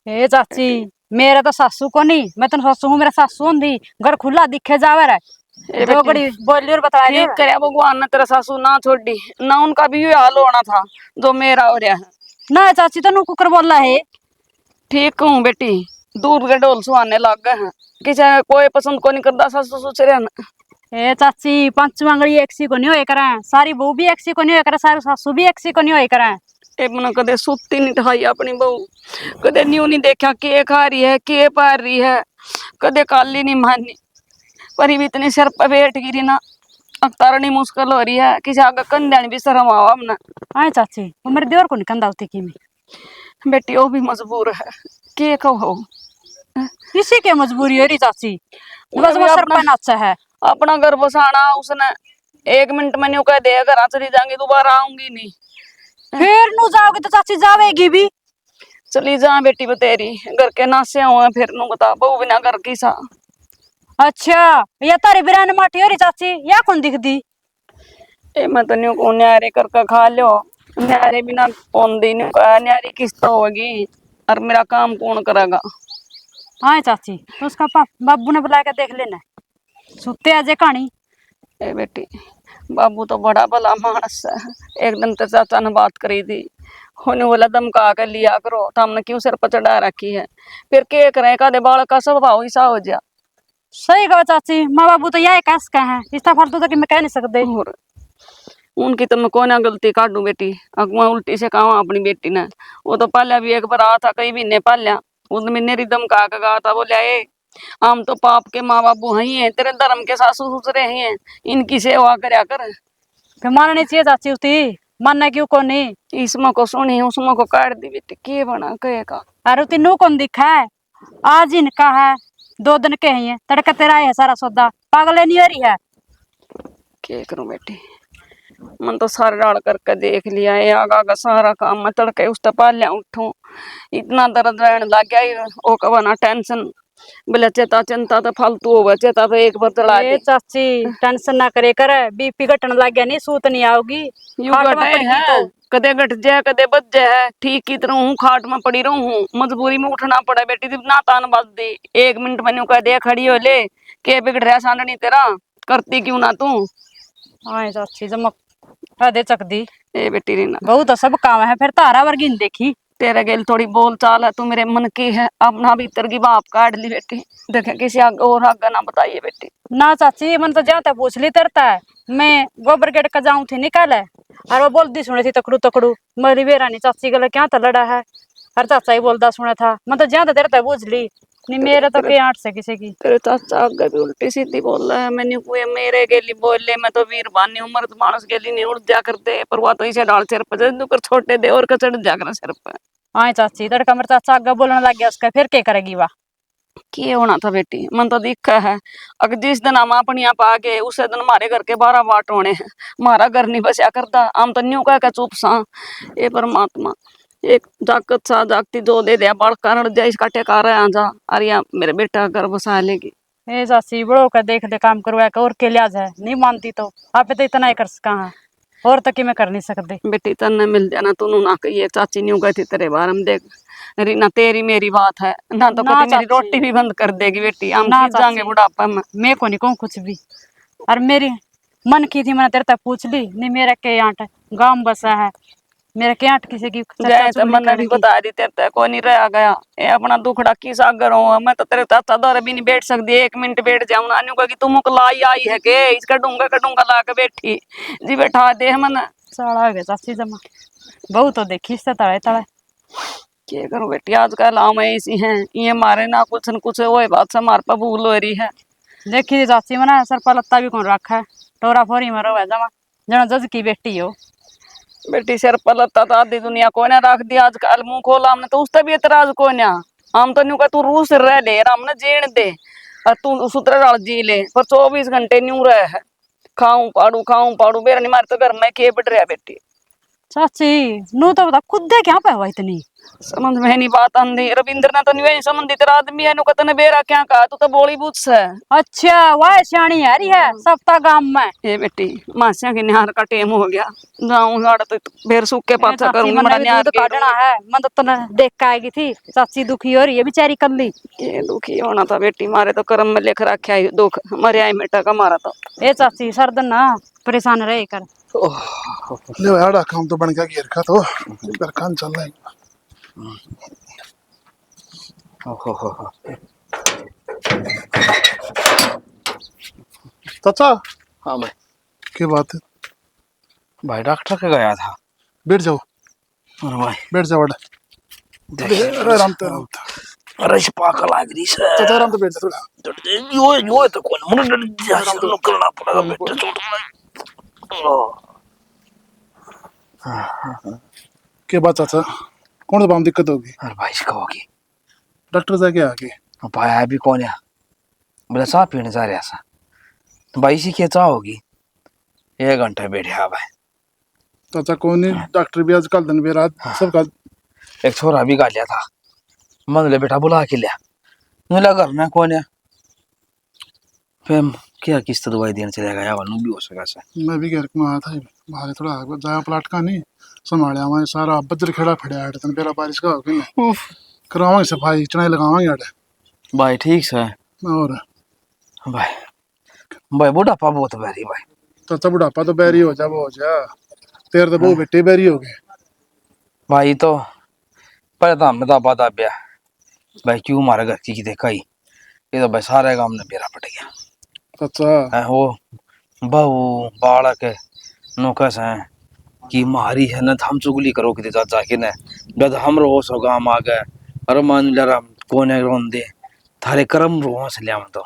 ए चाची मेरा तो सासू को नहीं मैं तो सासू हूँ मेरा सासू होंगी घर खुला दिखे जावे रे दो घड़ी बोली और बता रही ठीक करे भगवान ने तेरा सासू ना छोड़ी ना उनका भी ये हाल होना था जो मेरा हो रहा है ना चाची तो नू कुकर बोला है। ठीक हूँ बेटी दूध के ढोल सुहाने लग गए हैं किसी कोई पसंद को नहीं करता सासू ससुर ना। ए चाची पांच आंगली एक सी को नहीं होए करे सारी बहू भी एक सी को नहीं होए करे सारी सासू भी एक सी को नहीं होए करे। ए मन कदे सुती नहीं ठाई अपनी बहू कदे न्यू नहीं देखा के खा रही है के पार रही है कदे काली नहीं मानी पर भी इतनी सिर पर बैठ गिरी ना अवतारनी मुश्किल हो रही है किसी आगे कंध्याणी भी शर्म आवा हमने। आए चाची वो मेरे देवर को निकंदा होती की में बेटी वो भी मजबूर है के कहो इसी के मजबूरी है री चाची बस वो सर पर अच्छा है अपना घर बसाना उसने 1 मिनट में न्यू कह दे घर चली जाएंगी दोबारा आऊंगी नहीं। फिर नू जाओगे तो चाची जावेगी भी चली जा बेटी बतेरी घर के नासे हुए फिर नू बता बहू बिना घर की सा। अच्छा या तारी बिरान माटी हो रही चाची या कौन दिखदी ए मैं तो न्यू को न्यारे करके खा लो न्यारे बिना कौन दी न्यू का न्यारी किस्त होगी और मेरा काम कौन करेगा। हाँ चाची तो उसका बाबू ने बुला के देख लेना सुते आजे कहानी। ए बेटी बाबू तो बड़ा भला मानस है एक दिन तो चाचा ने बात करी थी होने वाला धमका कर लिया करो तो हमने क्यों सिर पर चढ़ा रखी है फिर के करें का दे बालक का स्वभाव ऐसा हो जा। सही कहो चाची माँ बाबू तो यह कस का है इतना फालतू तो कि मैं कह नहीं सकते। और उनकी तो मैं कौन गलती काटू बेटी अगवा उल्टी से कहा अपनी बेटी ने वो तो पालिया भी एक बार आ था कई महीने पालिया उस महीने रिदम का गा था बोलिया ए हम तो पाप के माँ बाबू ही हैं तेरे धर्म के सासू ससुरे ही हैं इनकी सेवा करया कर। फिर माननी चाहिए चाची उती मानना क्यों को नहीं इसमें को सुनी उसमें को काट दी बेटी के बना कहेगा। अरे उती नू कौन दिखा है आज इनका है 2 दिन के ही है तड़का तेरा है सारा सौदा पागल नहीं हो रही है। क्या करूं बेटी मन तो सारा डाल करके देख लिया है आगा का सारा काम मैं तड़के उस पालिया उठूं इतना दर्द रहने लग गया ओ कब ना टेंशन बोले चेता चिंता तो फालतू हो चेता तो एक बार चढ़ा ए चाची टेंशन ना करे कर बीपी घटने लग गया नहीं सूत नहीं आओगी यू घटे है कदे घट जाए कदे बच जाए ठीक की तरह हूँ खाट में पड़ी रहूं हूँ मजबूरी में उठना पड़ा बेटी ना तान बाज दी 1 मिनट में कह दे खड़ी हो ले के बिगड़ रहा सांडनी तेरा करती क्यों ना तू। हाँ चाची जमा दे चक दी ए बेटी रीना बहुत तो सब काम है फिर तारा वर्गी नहीं देखी तेरे गेल थोड़ी बोल चाल है तू मेरे मन की है अपना भीतर की बाप काट ली बेटी देखे किसी आगे और आगे ना बताइए बेटी। ना चाची मन तो जाता पूछ ली तरता है मैं गोबर गेट का जाऊं थी निकाले और वो बोलती सुने थी तकड़ू तकड़ू मरी बेरानी चाची गला क्या तो लड़ा है और चाचा ही बोलता सुना था मैं तो ज्यादा देर तक पूछ ली नहीं मेरे तो के आठ से किसी की तेरे चाचा आगे भी उल्टी सीधी बोल रहा है मैंने कोई मेरे गेली बोल ले मैं तो वीर बानी उम्र तो मानस गेली नहीं उड़ जा करते पर वो तो इसे डाल सिर पर कर छोटे दे और कचड़ जा कर सिर पर। हाँ चाची तड़का मेरे चाचा आगे बोलने लग गया उसका फिर क्या करेगी वाह के होना था बेटी मन तो दिखा है अगर जिस दिन हम अपनी आप आ गए उस दिन हमारे घर के 12 वाट होने हैं हमारा घर नहीं बचा करता हम तो न्यू कह चुप सा ये परमात्मा एक जागत सा जागती जो दे दिया बड़ कारण जा इसका टेका रहा जा अरे यहाँ मेरे बेटा घर बसा लेगी। ए चाची बड़ो का देख ले काम करवा और के लिया जाए नहीं मानती तो आप तो इतना ही कर सका है और तो कि मैं कर नहीं सकती। बेटी तन्ने मिल जाना तू ना कहिए चाची न्यू गई थी तेरे बारे में देख ना तेरी मेरी बात है ना तो ना कभी मेरी चाची। रोटी भी बंद कर देगी बेटी हम ना सीख जाएंगे चाची। बुढ़ापा में। मैं को नहीं कहूँ कुछ भी। और मेरी मन की थी, मैंने तेरे तक पूछ ली नहीं, मेरा के आंट गांव बसा है, मेरा के आंट किसी की चर्चा गए तो चुगली मैंने भी करने की। बता दी तेरे तक कोई नहीं रह गया ये अपना दुखड़ा की सागर हो मैं तो तेरे चाचा दौरे भी नहीं बैठ सकती 1 मिनट बैठ जाऊं ना अन्यू कि तुम लाई आई है के इसका डूंगा ला के बैठी जी बैठा दे मन साड़ा हो गया चाची जमा बहुत तो देखी इससे तड़े तड़े। क्या करूं बेटी आजकल हम ऐसी हैं ये मारे ना कुछ न कुछ वो बात से हमारे पर भूल हो रही है। देखी थी चाची मैंने सर पर लत्ता भी कौन रखा है, टोरा फोरी में रहो है जमा जना जज की बेटी हो। बेटी सिर पर लत्ता तो आधी दुनिया को ना रख दिया आजकल मुंह खोला हमने तो उससे भी एतराज को ना हम तो न्यू का तू रूस रह ले हमने जीण दे और तू सुतरे जी ले पर 24 घंटे न्यू रह है खाऊं पाड़ू मेरा नहीं मारे तो घर में के बढ़ रहा बेटी। चाची नू तो बता खुद दे क्या पे हुआ इतनी समझ में नहीं बात आंदी रविंद्र ने तो नहीं संबंधित आदमी है नु कतने बेरा क्या कहा तू तो बोली बूझ से। अच्छा वाह सियाणी है रही है सप्ताह गांव में। ये बेटी मासिया के निहार का टेम हो गया जाऊं गाड़ा तो बेर सूख के पाछा करूंगी मन बड़ा भी निहार दूध काटना है, मन तो तने देख के आएगी थी चाची दुखी हो रही है बेचारी कल्ली। ये दुखी होना था बेटी मारे तो कर्म में लिख रखा है दुख मरे आई बेटा का मारा तो। ए चाची सरदन ना परेशान रहे कर। ले यार काम तो बन गया घेर का तो घर खान चल रहा है। चाचा हाँ भाई। क्या बात है? भाई डॉक्टर के गया था। बैठ जाओ और भाई बैठ जाओ बड़ा अरे आराम से आराम से अरे पाका लाग रही से चाचा आराम से बैठ जा थोड़ा यो तो कौन मुझे डर करना पड़ेगा बेटा चोट के बात चाचा कौन सा बाम दिक्कत होगी? अरे भाई इसका होगी डॉक्टर से क्या आगे भाई अभी कौन है बोला चाह पीने जा रहा सा भाई इसी क्या चाह होगी 1 घंटा बैठे हाँ भाई। चाचा कौन नहीं डॉक्टर भी आजकल दिन भी रात सबका एक छोरा भी गा लिया था मन ले बेटा बुला के लिया मिला करना कौन है फिर क्या किस्त दवाई देने चलेगा या वालू भी हो सका सा। मैं भी घर में आया था बाहर थोड़ा जाया प्लाट का नहीं संभाले हमारे सारा बजर खेड़ा फड़िया है तन बेरा बारिश का होगी ना करवाएंगे सफाई चढ़ाई लगावाएंगे अड़े भाई ठीक है और भाई भाई बुढ़ापा बहुत बैरी भाई। चाचा बुढ़ापा तो बैरी हो जा वो हो जा तेरे तो बहु बेटे बैरी हो गए भाई तो पहले तो हमें तो बता ब्याह भाई क्यों हमारे घर की देखा ही ये तो भाई सारे काम ने बेरा पड़ गया चाचा वो बहू बालक नौकस है कि मारी है ना हम चुगली करो कि चाचा के न जब हम रो सो गाम आ गए अरे मान जरा कोने रोन दे थारे कर्म रो से लिया तो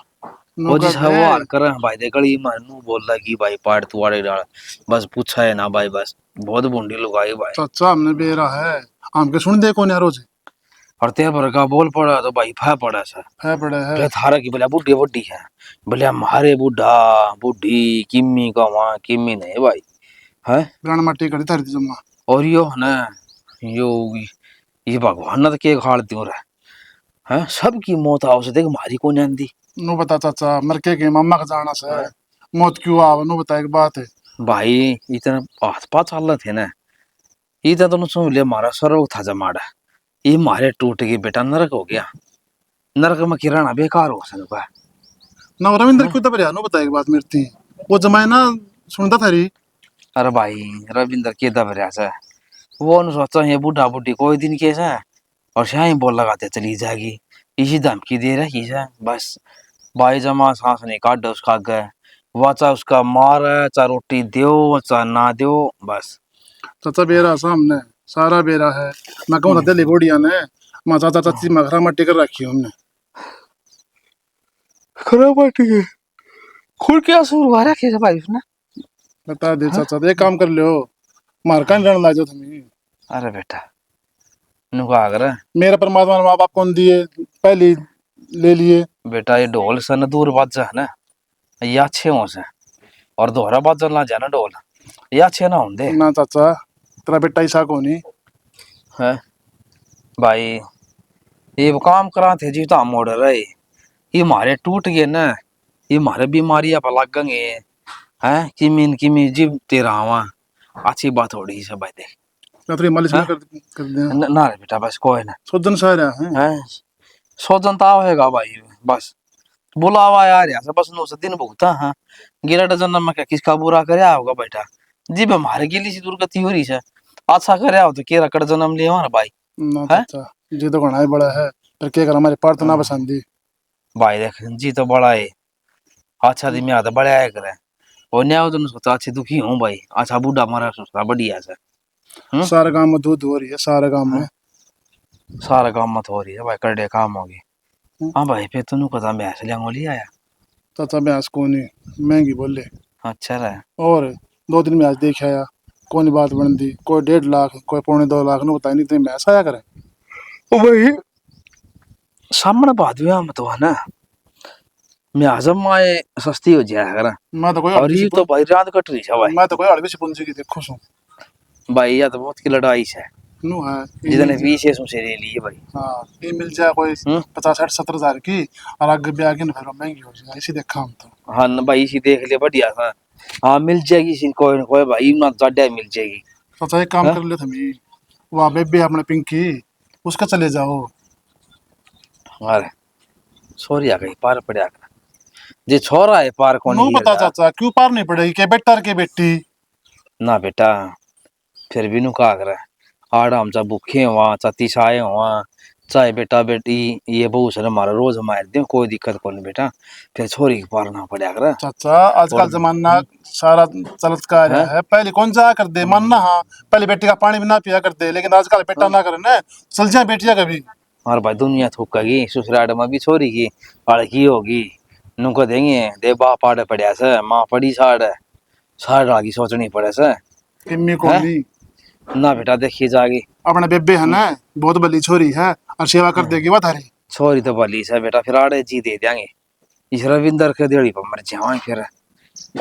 वो जिस है वो हार कर भाई दे गली मानू बोल रहा कि भाई पाड़ तू आड़े डाल बस पूछा है ना भाई बस बहुत बूंदी लुगाई भाई। चाचा हमने बेरा है हम के सुन दे कौन यार रोज और ते पर का बोल पड़ा तो भाई फा पड़ा सर है पड़े है बोले थारा की बोला बुढ़ी बुढ़ी है बोले हमारे बुढ़ा बुढ़ी किम्मी का वहाँ किम्मी नहीं भाई है ब्रांड माटी करी धरती जम्मा और यो है ना यो ये भगवान ना तो के खाड़ क्यों रहा है सबकी मौत आओ से देख हमारी को नहीं आंदी नो बता चाचा मर के मम्मा का जाना से मौत क्यों आवा नो बता एक बात है भाई इतना हाथ पाथ चल रहे थे ना इतना तो सुन ले मारा सर्व था जमाड़ा ये मारे टूट गई बेटा नरक हो गया नरक में किराना बेकार हो सकता है ना रविंद्र क्यों तब नो बता एक बात मेरी थी वो जमाना सुनता था री अरे भाई रविंद्र के दब रहा है वो न सोचा ये बूढ़ा बूढ़ी कोई दिन कैसा है और शाही बोल लगाते चली जाएगी इसी धमकी दे रही है बस भाई जमा सांस नहीं काट उसका गए वाचा उसका मार है चाहे रोटी दो चाहे ना दो बस चाचा बेरा सामने सारा बेरा है मैं कहूँ दिल्ली बोडिया ने माँ चाचा चाची मखरा मट्टी कर रखी है हमने खराब बाटी है खुद क्या सूर हुआ रखे भाई उसने बता दे चाचा एक काम कर लियो मार का रण ला जाओ तुम्हें अरे बेटा नुका अगर मेरा परमात्मा ने माँ बाप कौन दिए पहले ले लिए बेटा ये ढोल सन दूर बाजा है ना ये अच्छे हो से और दोहरा बाजा ना जाना ढोल ये अच्छे ना होंगे ना चाचा तेरा बेटा ऐसा कौन है भाई ये वो काम करा थे जी तो मोड़ रहे ये मारे टूट गए ना ये मारे बीमारियां पर लग गए हैं किमिन किमी जीव तेरा हुआ अच्छी बात हो रही है भाई देख। या तो ये मालिश में हाँ? कर दिया ना रे बेटा बस कोई ना सोजन सारा है है सोचनता होएगा भाई बस बुलावा यार ऐसा बस नो से दिन भुगता हाँ गिरट जन्म में क्या किसका बुरा करे होगा बेटा जी हमारे के लिए सी दुर्गति हो रही है अच्छा करे हो तो के रकड़ जन्म लिया ना भाई ना है चाचा जी तो घना ही बड़ा है पर क्या कर हमारे पार तो ना हाँ। पसंदी भाई देख जी तो बड़ा है अच्छा दी मैं तो बड़ा है करे और न्याय तो सोचा अच्छी दुखी हूँ भाई अच्छा बूढ़ा मारा सोचता बढ़िया से सारा काम में दूध हो रही है सारा काम में सारा काम मत हो रही है भाई कर दे काम होगी हम्म। हाँ भाई फिर तू पता मैं ऐसे लियांगोली आया चाचा भैंस को नहीं महंगी बोले अच्छा रहा और 2 दिन में आज देख आया कौन बात बन दी कोई 1.5 लाख कोई 2.25 लाख ने बताया नहीं तो भैंस आया करे वही सामने बात भी हम तो है ना मैं आजम माए सस्ती हो जाए अगर मैं तो कोई और ये तो भाई रात कट रही है भाई मैं तो कोई हड़बी से पूंजी की देख खुश हूँ भाई यह तो बहुत की लड़ाई है नू है जितने 20 से ले लिए भाई हाँ ये मिल जाए कोई हम्म। 50-60-70 हजार की और आगे भी आगे ना फिर महंगी हो जाए इसी देखा हम तो हाँ न भाई इसी देख ले बढ़िया था हाँ मिल जाएगी इसी कोई न कोई भाई ना ज्यादा मिल जाएगी चाचा एक काम हाँ? कर ले थमी वहाँ बेबे अपने पिंकी उसका चले जाओ अरे सॉरी आ गई पार पड़ा कर जे छोरा है पार कौन नू ही बता है चाचा क्यों पार नहीं पड़ेगी के बेटा और के बेटी ना बेटा फिर भी नु का करे आड़ा हम सब भूखे हुआ चती छाए हुआ चाहे बेटा बेटी ये बहुत सारे हमारा रोज मार दे कोई दिक्कत कौन बेटा फिर छोरी के पार ना पड़ा कर चाचा आजकल जमाना सारा चलत्कार हैं? है पहले कौन जा कर दे मानना हाँ पहले बेटी का पानी भी ना पिया कर दे लेकिन आजकल बेटा ना करे ना चल जाए बेटिया कभी और भाई दुनिया थूकेगी ससुराल में भी छोरी की अड़की होगी नुको देंगे दे बाप आड़े पड़ा से माँ पड़ी साड़ आगे सोचनी पड़े से किम्मी को हैं? नहीं ना बेटा देखिए जागे अपने बेबे है ना बहुत बली छोरी है और सेवा कर देगी वह थारी छोरी तो भली से बेटा फिर आड़े जी दे देंगे इस रविंदर के देड़ी पर मर जाए फिर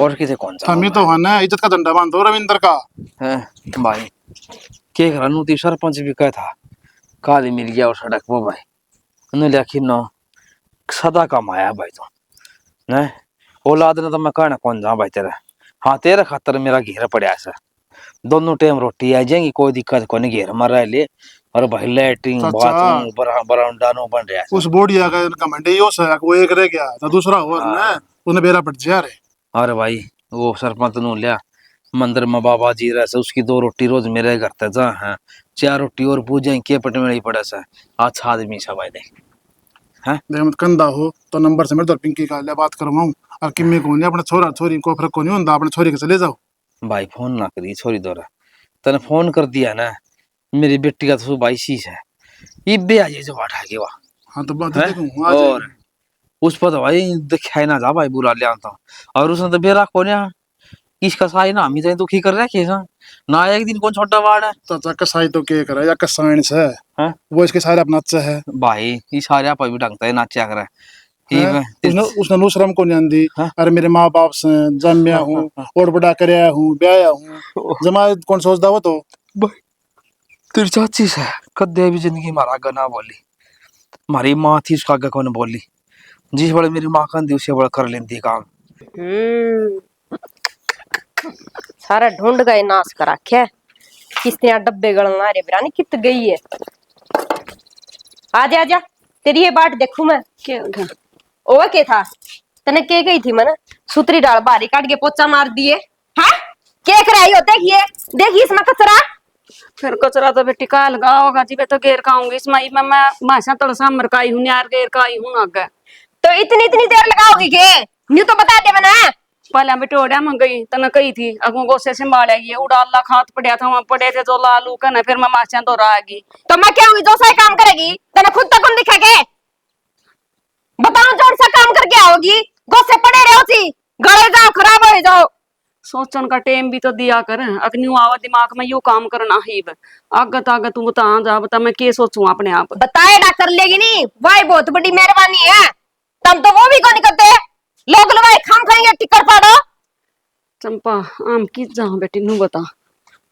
और किसे कौन सा थमी तो है ना इज्जत का झंडा बांध दो रविंदर का है भाई के घरा ती सरपंच भी कहा था काली मिल गया और सड़क वो भाई उन्हें लेकिन नो सदा कमाया भाई तो नहीं औलाद ने तो मैं कहना कौन जा भाई तेरा हाँ तेरे खातर मेरा घेर पड़ा है दोनों टाइम रोटी आ जाएंगी कोई दिक्कत को नहीं घेर मर ले और भाई लैट्रिन चाचा। बाथरूम बरामदा नो बन रहा है उस बोडिया का घमंडी यो से वो एक रह गया तो दूसरा और ना उन्हें बेरा पड़ जा रे अरे भाई वो सरपंच नु लिया मंदिर में बाबा जी रहे से उसकी 2 रोटी रोज मेरे घर तक जा है 4 रोटी और पूजे के पट में नहीं पड़ा सा अच्छा आदमी सा भाई देख देख मत कंधा हो तो नंबर से मेरे तो पिंकी का ले बात करवाऊं और किम्मी को नहीं अपने छोरा छोरी को फर्क को नहीं होता अपने छोरी के चले जाओ भाई फोन ना करी छोरी दौरा तने फोन कर दिया ना मेरी बेटी का तो भाई शीश है ये बे आ जो बैठा के वाह हाँ तो बात हैं? देखूं और उस पर तो भाई दिखाई ना जा भाई बुरा ले आता और उसने तो बेरा को ना इसका साई ना हम ही दुखी कर रहा है ना एक दिन कौन छोटा वार्ड है चाचा कसाई तो क्या करे या कसाइंस है हैं? वो इसके सारे अपना अच्छा है भाई ये सारे आप भी ढंगता है नाचा कर उसने उसने दूसरा को नहीं आंदी हाँ? अरे मेरे माँ बाप से जन्मया हूँ और बड़ा करया हूँ ब्याया हूँ जमा कौन सोचता वो तो तेरी चाची से कदे भी जिंदगी मारा आगे ना बोली हमारी माँ थी उसका आगे कौन बोली जिस बड़े मेरी माँ कहती उसे बड़ा कर लेती काम सारा ढूंढ गए नाश करा क्या किसने यहाँ डब्बे गलना रे बिरानी कित गई है आजा आजा तेरी ये बाट देखू मैं क्या ओ के था तने के गई थी मैंने सुतरी डाल बारी काट के पोचा मार दिए हाँ के कराई हो देखिए देखिए इसमें कचरा फिर कचरा तो बेटी का लगाओगा जी मैं तो घेर खाऊंगी इसमें मैं मासा तड़सा मरकाई हूं यार घेर का आई हूं आगे तो इतनी इतनी देर लगाओगी के न्यू तो बता दे मैंने पहले बिटोड़िया में गई तने कही थी अगो गोसे संभालेगी उड़ा अल्लाह खात पड़िया था वहां पड़े थे जो लालू का ना फिर मैं मासा तो रहेगी तो मैं क्या हुई जो सही काम करेगी तने खुद तक कौन दिखा के बताओ जोर सा काम करके आओगी गोसे पड़े रहो सी गले जाओ खराब हो जाओ सोचन का टाइम भी तो दिया कर अग्नि आवा दिमाग में यू काम करना ही आगत आगत तू बता जा बता मैं के सोचूं अपने आप बताए ना कर लेगी नहीं भाई बहुत बड़ी मेहरबानी है तब तो वो भी कौन करते लोग लवाई खाम खाएंगे टिक्कर पाड़ो चंपा आम की जा बेटी नू बता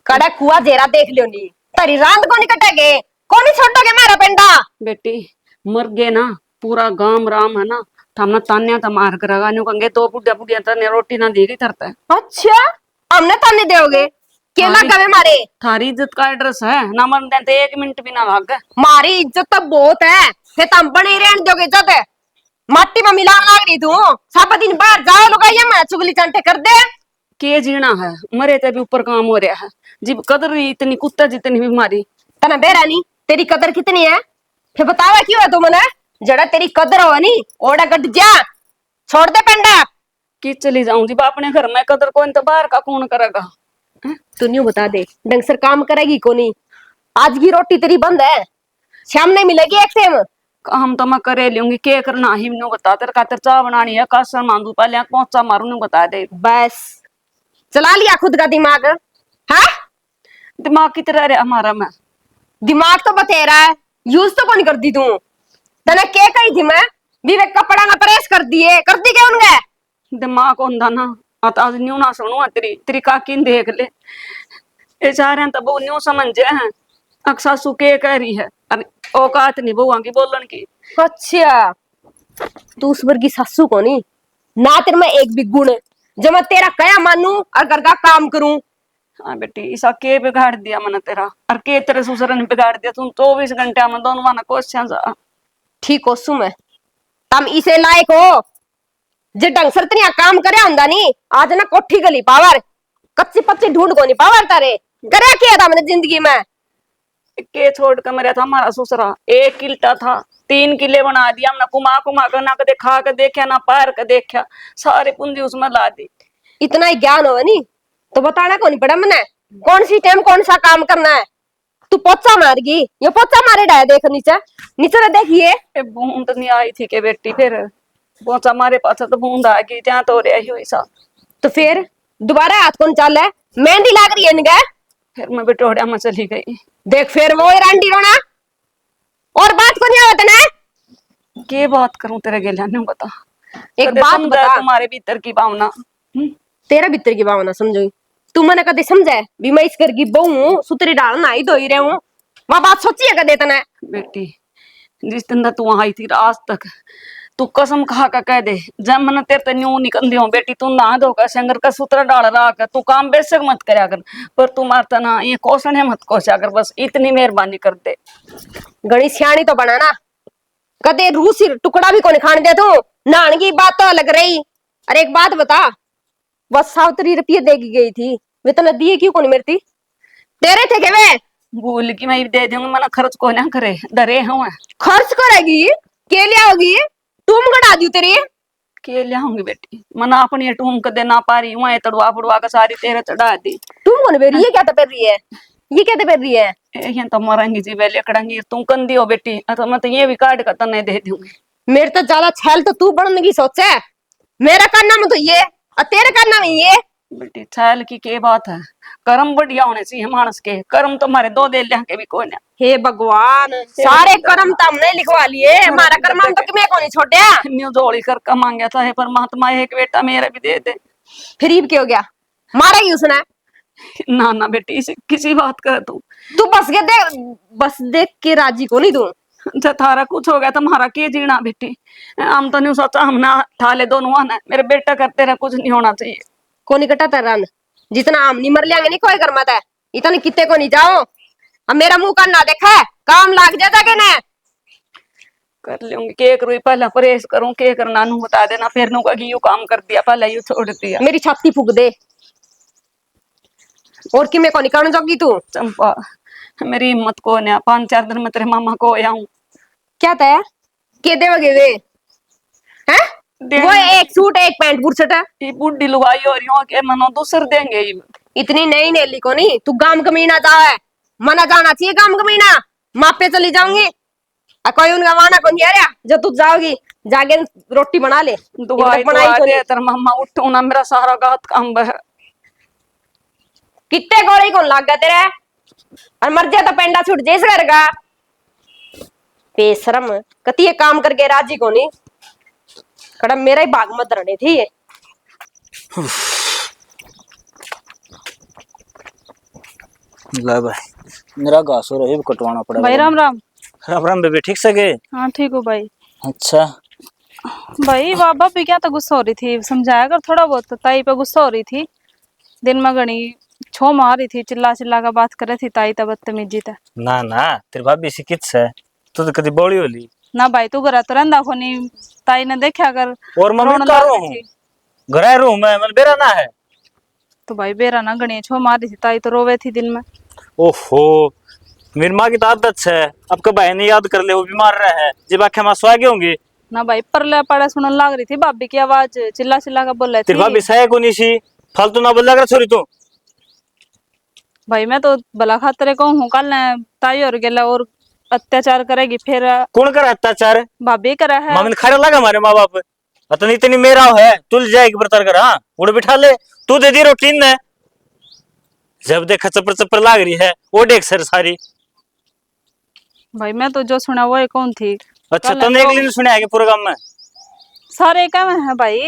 कड़ा कुआ जेरा देख लियो नी तारी रांद को नहीं कटेगे कौन छोड़ोगे मेरा पेंडा बेटी मर गए ना पूरा गांव राम है ना हमने तान्या था मार कर न्यू कंगे 2 बुढ़िया बुढ़िया तने रोटी ना देगी तरता है अच्छा हमने ताने दोगे के लगा वे मारे थारी इज्जत का एड्रेस है ना, मन देते 1 मिनट भी ना भाग। मारी इज्जत तो बहुत है, फिर तुम बने रहने दोगे इज्जत है। माटी में मिलान लाग रही तू, सब दिन बाहर जाओ लुगाइया मैं चुगली चंटे कर दे। के जीना है, मरे ते भी ऊपर काम हो रहा है। जी कदर ही इतनी कुत्ता जितनी बीमारी। तना बेरा नहीं तेरी कदर कितनी है, फिर बतावा क्यों है तू मने? जड़ा तेरी कदर हो नी ओड़ा गट जा, छोड़ दे पेंडा। कि चली जाऊं जी अपने घर में, कदर कौन तो बाहर का कौन करेगा। तू न्यू बता दे ढंग से काम करेगी कोनी? आज की रोटी तेरी बंद है, शाम नहीं मिलेगी एक टाइम। काम तो मैं करे लूंगी, के करना ही नु बता। तेरे खातर चाह बनानी है, कासा मांगू पहले पहुंचा मारू नु बता दे। बस चला लिया खुद का दिमाग। हाँ दिमाग की तरह रहा हमारा मैं। दिमाग तो बतेरा है, यूज तो कौन कर दी तू? तने के कही थी मैं विवेक कपड़ा ना प्रेस कर दिए, कर दी क्या उनके? दिमाग होंदा ना आज न्यू ना सुनू तेरी तेरी काकी ने देख ले। ये सारे तो बहु न्यू समझे हैं, अक्सासू के कह रही है। अरे औकात नहीं बहुआ की बोलन की। अच्छा तू उस वर्गी सासू को नहीं ना, तेरे में एक भी गुण जो मैं तेरा कया मानू और घर का काम करूं। हाँ बेटी ऐसा के बिगाड़ दिया मैंने तेरा, और के तेरे ससुर ने बिगाड़ दिया। तुम 24 घंटे में दोनों माना क्वेश्चन जा। ठीक हो सुम तम इसे लायक हो जे ढंग से तनिया काम करे हुंदा नी, आज ना कोठी गली पावर कच्ची पच्ची ढूंढ को नहीं पावर तारे करे किया था मैंने जिंदगी में। के छोड़ कर मरा था हमारा ससुरा, 1 किल्टा था 3 किले बना दिया हमने, कुमा कुमा कर ना कदे खा के देखा ना पार के देखा, सारे पुंजी उसमें ला दी। इतना ही ज्ञान हो नी तो बताना कौन पड़ा मैंने कौन सी टाइम कौन सा काम करना है। तू पोचा मारगी, ये पोचा मारे डाया देख नीचे नीचे ना देखिए। बूंद नहीं आई थी के बेटी, फिर पहुंचा मारे पास तो बूंद आ गई, त्या तो रही हुई सा। तो फिर दोबारा हाथ कौन चाल है, मेहंदी लाग रही है इनके। फिर मैं बिटोड़िया में चली गई। देख फिर वो रांडी रोना और बात को नहीं आवत ना। के बात करूं तेरे गेलिया नहीं बता। एक कदे बात समझा बता, तुम्हारे भीतर की भावना। तेरा भीतर की भावना समझो। तू मैंने कदे समझे भी मैं इस घर की बहू हूं, सुतरी डालना ही धो ही रहे हूं, वह बात सोची है कदे तने? बेटी जिस दिन तू आई थी आज तक तू कसम खा कर कह दे, जब मैंने तेरे ते न्यू निकल हो बेटी, तू नहा धोकर शंकर का सूत्र डाल रहा कर, तू काम बेशक मत करया कर, पर तू मारता ना ये क्वेश्चन है मत कोशा कर, बस इतनी मेहरबानी कर दे। गणी सियाणी तो बनाना, कदे रूस टुकड़ा भी कौन खाने दे तू। नहाने की बात तो अलग रही। अरे एक बात बता, बस 70 रुपये देगी गई थी, वे तो दिए क्यों कौन मेरी? तेरे थे के वे? भूल की मैं दे दूंगी, मैंने खर्च को ना करे डरे हूँ। खर्च करेगी के लिया होगी, तुम गड़ा दी तेरी के लियाऊंगी बेटी, मना अपनी टूम के दे ना पा रही हूँ, तड़वा फड़वा कर सारी तेरे चढ़ा दी। तुम कौन बेरी? ये क्या तपेर रही है, ये क्या तपेर रही है? ये तो मरेंगी जी वे लेकड़ेंगी, तुम कंदी हो बेटी, तो मैं तो ये भी काट कर तो नहीं दे दूंगी। मेरे तो ज्यादा छैल तो तू बनने की सोचे, मेरा करना में तो ये और तेरे करना में ये। बेटी छैल की के बात है, कर्म बढ़िया होने चाहिए मानस के, कर्म तुम्हारे 2 दे लिया के भी कोई ना। हे भगवान, सारे कर्म तो हमने लिखवा लिए, हमारा कर्म हम तो मैं कौन छोड़या। न्यू जोड़ी कर मांगा था, परमात्मा एक बेटा मेरा भी दे दे। फिर क्या हो गया, मारा ही उसने? ना ना बेटी किसी बात कर तू बस देख के राजी को नहीं तू। जब थारा कुछ हो गया तुम्हारा के जीना बेटी, हम तो नहीं सोचा हम ना थाले दोनों आना, मेरे बेटा करते रहे, कुछ नहीं होना चाहिए। को नहीं कटा रन, जितना हम नहीं मर लियांगे नहीं कोई कर मत है, इतने कितने को नहीं जाओ। अब मेरा मुंह का ना देखा काम लाग जाता के ना कर लूंगी। के करूँ पहला परहेज करूँ, के करना नू बता देना, फिर नू कही यू काम कर दिया पहले यू छोड़ दिया। मेरी छाती फूक दे और कि मैं को नहीं करने जोगी तू। चंपा मेरी हिम्मत को ना, 5-4 दिन में तेरे मामा को आऊं। क्या तय के देवगे वे हैं? वो एक सूट एक पैंट बुरसट है, ये बुढ़ी लुगाई हो रही हो के मनो दूसर देंगे ये। इतनी नहीं नेली को नहीं तू गांव कमीना जा है, मना जाना चाहिए गांव कमीना, मापे चली जाऊंगी कोई उनका वाना को नहीं आ रहा। जब तू जाओगी जाके रोटी बना ले, दुआई दुआ दे तेरे मामा उठो ना, मेरा सारा गात काम बह। कितने गोले कौन लाग गया तेरे, और मर जाए तो पेंडा छूट जैस करेगा। बेशरम कती ये काम करके राजी को नहीं, कड़ा मेरा ही भाग मत रहे थी ये। ला भाई मेरा घास हो रहा है, कटवाना पड़ा भाई राम राम। राम राम बेबे, ठीक से गए? हाँ ठीक हो भाई। अच्छा भाई बाबा पे क्या तो गुस्सा हो रही थी, समझाया कर थोड़ा बहुत, ताई पे गुस्सा हो रही थी, दिन में घनी छो मार रही थी, चिल्ला चिल्ला का बात कर रही थी ताई, तब बदतमीजी था। ना ना तेरी भाभी सी किस है, तू तो कभी बोली होली। ना भाई तू घर तो रहंदा कोनी, ताई ने देखा कर और मम्मी रोने का लग रो रही हूँ, थी। घर रू मैं मन बेरा ना है। तो भाई बेरा ना गणी छो मार रही थी, ताई तो रोवे थी दिन में। ओहो मेरी माँ की तो आदत है, अब कब बहन याद कर ले वो बीमार रहा है, जब आंखें मां स्वागे होंगी। ना भाई परले पड़े सुनने लग रही थी भाभी की आवाज, चिल्ला चिल्ला का बोल रही तेरी थी। भाभी सह को नहीं सी, फालतू ना बोला कर छोरी तू। भाई मैं तो भला खातरे को हूँ, कल ने ताई और गेला और अत्याचार करेगी फिर। कौन कर अत्याचार? भाभी करा है। मामी ने खाने लगा हमारे माँ बाप, अतनी इतनी मेरा है तुल जाएगी बर्तर कर। हाँ उड़ बिठा ले, तू दे दी रोटी ने, जब देखा चप्पर चप्पर लाग रही है वो देख सर सारी। भाई मैं तो जो सुना वो कौन थी। अच्छा कल तूने तो एक दिन सुना है पूरे गांव में? सारे क्या है भाई,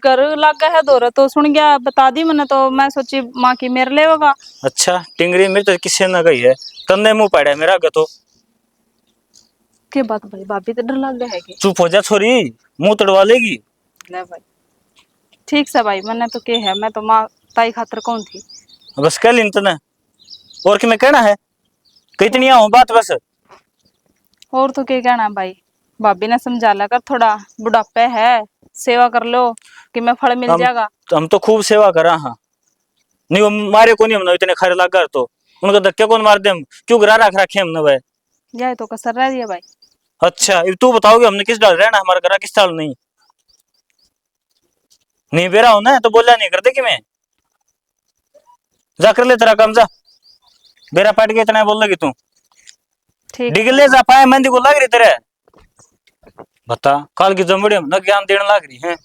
घर लगा है दौरा तो सुन गया, बता दी मैंने, तो मैं सोची माँ की मेरे ले होगा। अच्छा टिंगरी मेरी तो किसी ने गई है, तन्ने मुंह पड़ा है मेरा आगे तो। के बात भाई, भाभी तो डर लग गया है कि। चुप हो जा छोरी, मुंह तड़वा लेगी। ले भाई ठीक से भाई, मैंने तो के है, मैं तो माँ ताई खातर कौन थी। बस कह ली तने, और कि मैं कहना है कितनी आऊं बात बस। और तो क्या कहना भाई, भाभी ने समझा ला कर, थोड़ा बुढ़ापे है, सेवा कर लो कि मैं फल मिल जाएगा। हम तो खूब सेवा करा। हाँ नहीं वो मारे को नहीं हमने इतने खरे लग कर, तो उनका धक्के कौन मार दे, हम क्यों गिरा रख रखे हमने भाई। यह तो कसर रह दिया भाई। अच्छा अब तू बताओगे हमने किस डाल रहना, हमारा घर किस डाल नहीं। नहीं बेरा हो ना तो बोला नहीं करते कि मैं जा कर ले तेरा काम जा, बेरा पट गया इतना बोल लगी तू। ठीक डिग ले जा, पाए मंदी को लग रही तेरे, बता काल की जमड़ी हम न ज्ञान देने लग रही है।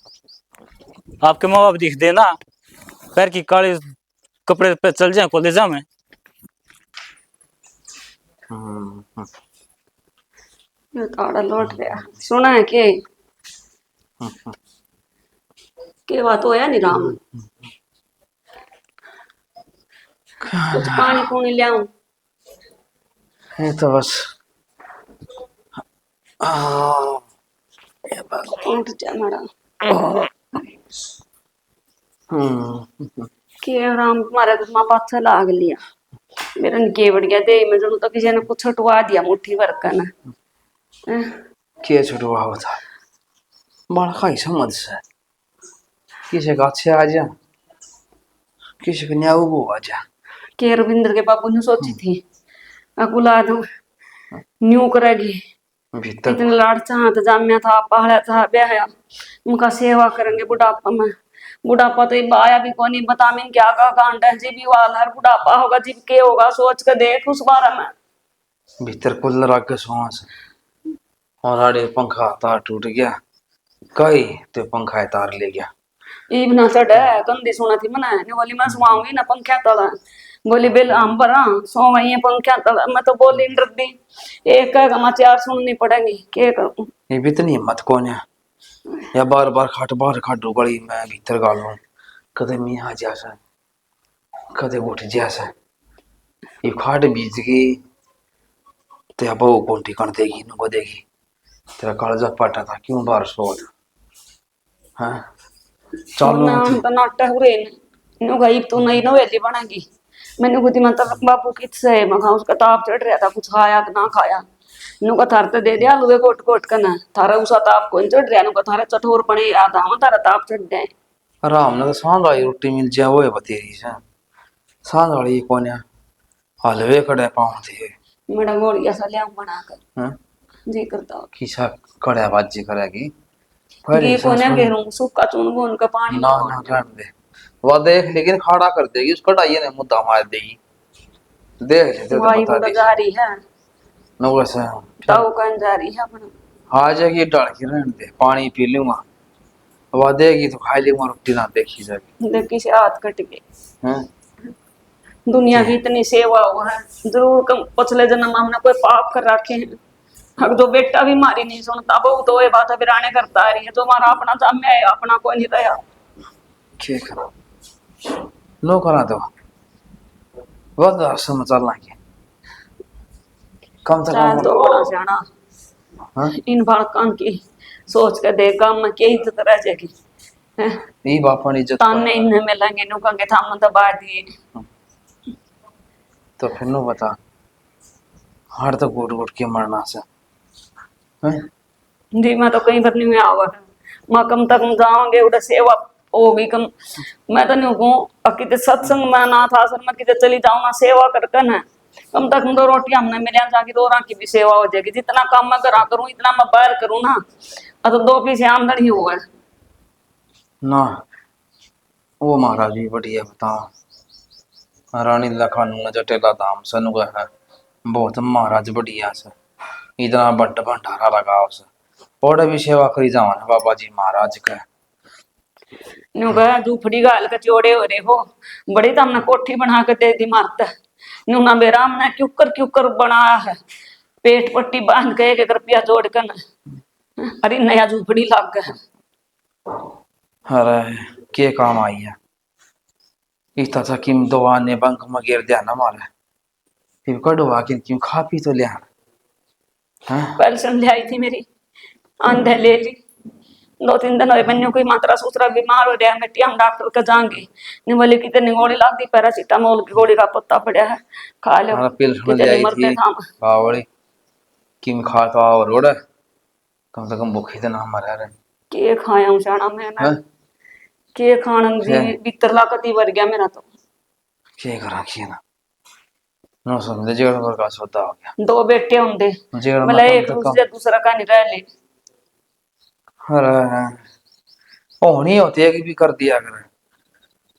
आपके माँ बाप दिख देना, पैर की काले कपड़े पे चल जाए कॉलेज में। ये ताड़ा लौट गया, सुना है के बात होया नहीं राम। कुछ पानी पूनी ले आऊं। ये तो बस उठ जा मारा के राम, मारे तो माँ पाछा लाग लिया, मेरा के बढ़ गया दे में, जरूर तो किसी ने कुछ छुटवा दिया मुट्ठी भर का ना। के छुटवा होता बड़ा खाई समझ से, किसी का अच्छे आ जा, किसी का न्याऊ वो आ जा। के रविंद्र के बाबू ने सोची थी अकुला दो न्यू करेगी, भीतर इतने लाड़ चाहत जाम्या था, पहाड़ा था, ब्याह उनका सेवा करेंगे बुढ़ापा में। बुढ़ापा तो ये आया भी कौन, बता मैं क्या का कांड है, जीबी वाला है बुढ़ापा होगा, जीव के होगा, सोच कर देख उस बारे में। भीतर कुल रख के सांस और आड़े पंखा तार टूट गया, कई तो पंखा तार ले गया। ईब ना चढ़ गंदी सुना थी मना ने बोली मैं सुआऊंगी ना पंखा तला, बोली बिल हम पर सो वही पंखा तला। मैं तो बोली डरदी एक का समाचार सुननी पड़ेगी, के करूं। ये भी इतनी हिम्मत कौन है या बार बार बाहर खाट गली मैं भीतर गालू, कदे मियाँ जैसा कदे उठ जैसा, ये खाट बीज गई तो अब वो कौन ठिकान देगी नुको देगी। तेरा कालजा पाटा था क्यों बाहर सोत, हाँ चालू नाम तो नाटा हुए नु गई तो नहीं नवेली बनेगी। मैंने खुद मतलब बापू किससे मखा उसका ताप चढ़ रहा था, कुछ खाया कि ना खाया, नु का थार तो दे दिया लुए कोट कोट कना, थारा उसा ताप को चढ़ रहा, नु का थारा चटोर पड़े आता हम तारा ताप चढ़ जाए। आराम ने तो सांझ वाली रोटी मिल जाए वो है बतेरी से, सांझ वाली कौन है हलवे कड़े पाँव थे मेरा गोलिया सा लिया बना कर हाँ जी करता किसा कड़े बाजी करेगी ये कोने गेरूं सूखा चून बुन का पानी ना ना रहने दे वो देख, लेकिन खाड़ा कर देगी उसका कटाइए ने मुद्दा मार देगी, देख लेते तो वाई बता बता दे जा रही है, न वैसे ताऊ कन जा रही है अपना। आ जाएगी डाल के रहने दे, पानी पी लूंगा, वो देगी तो खा लूंगा, रोटी ना देखी जाएगी। देखी से हाथ कट गए, हैं दुनिया की इतनी सेवा हो है, जरूर कम पिछले जन्म में हमने कोई पाप कर रखे हैं। अब जो बेटा भी मारी नहीं सुनता बहु तो ये बात बिराने करता आ रही है, जो हमारा अपना जाम्या है अपना कोई नहीं दया। क्या करो लो करा दो बहुत समाचार लाके कम से चाल तो कम बड़ा सियाना हाँ इन बालकान की सोच के देख गाँव में क्या इज्जत रह जाएगी। ये बापा ने इज्जत ताने इन्हें मिलेंगे नुका के थाम दबा दिए, तो फिर नु बता हर तो घुट घुट के मरना से हैं? जी मैं तो कहीं पर नहीं में आवा मैं कम तक जाऊंगे उधर सेवा होगी कम। मैं तो नहीं कहूँ कितने सत्संग में नाथ आश्रम में कितने चली जाऊँ ना सेवा कर ना कम तक दो रोटी हमने मिले जाके दो की भी सेवा हो जाएगी। जितना काम मैं करा करूँ इतना मैं बाहर करूँ ना तो 2 पैसे आमदनी हुआ है ना। वो महाराज जी बढ़िया बताओ रानी लखानू जटेला धाम सनु का है बहुत महाराज बढ़िया से इतना बड़ भंडारा लगा उसे और भी सेवा करी जावा बाबा जी महाराज का न्यू कहा झूपड़ी गाल के चौड़े हो रहे हो बड़ी तो हमने कोठी बना के दे दी मारता न्यू ना मेरा हमने क्यूकर बनाया है पेट पट्टी बांध के 1 रुपया जोड़ कर अरे नया झूपड़ी लग गया अरे के काम आई है इतना था कि दवा ने बंक में गिर दिया ना मारे फिर कड़वा कि क्यों खा पी तो लिया पेंशन ले आई थी मेरी आंधे ले ली 2-3 दिन हुए मैंने कोई मात्रा सूत्रा बीमार हो रहा है मिट्टी हम डॉक्टर का जाएंगे नहीं बोले कितनी गोली लग दी पैरासीटामोल की गोली का पत्ता पड़ा है खा लो पेंशन ले आई थी बावड़ी किम खाता और रोड कम से कम भूखे तो ना मरा रहे के खाया हूं जाना मैं ना के खाना जी भीतर लाकती भर गया मेरा तो के करा किए ना नो समझे जेड़ पर का सौदा हो गया 2 बेटे होंगे जेड़ में मतलब एक दूसरे दूसरा का नहीं रह ले अरे होनी होती है कि भी कर दिया करे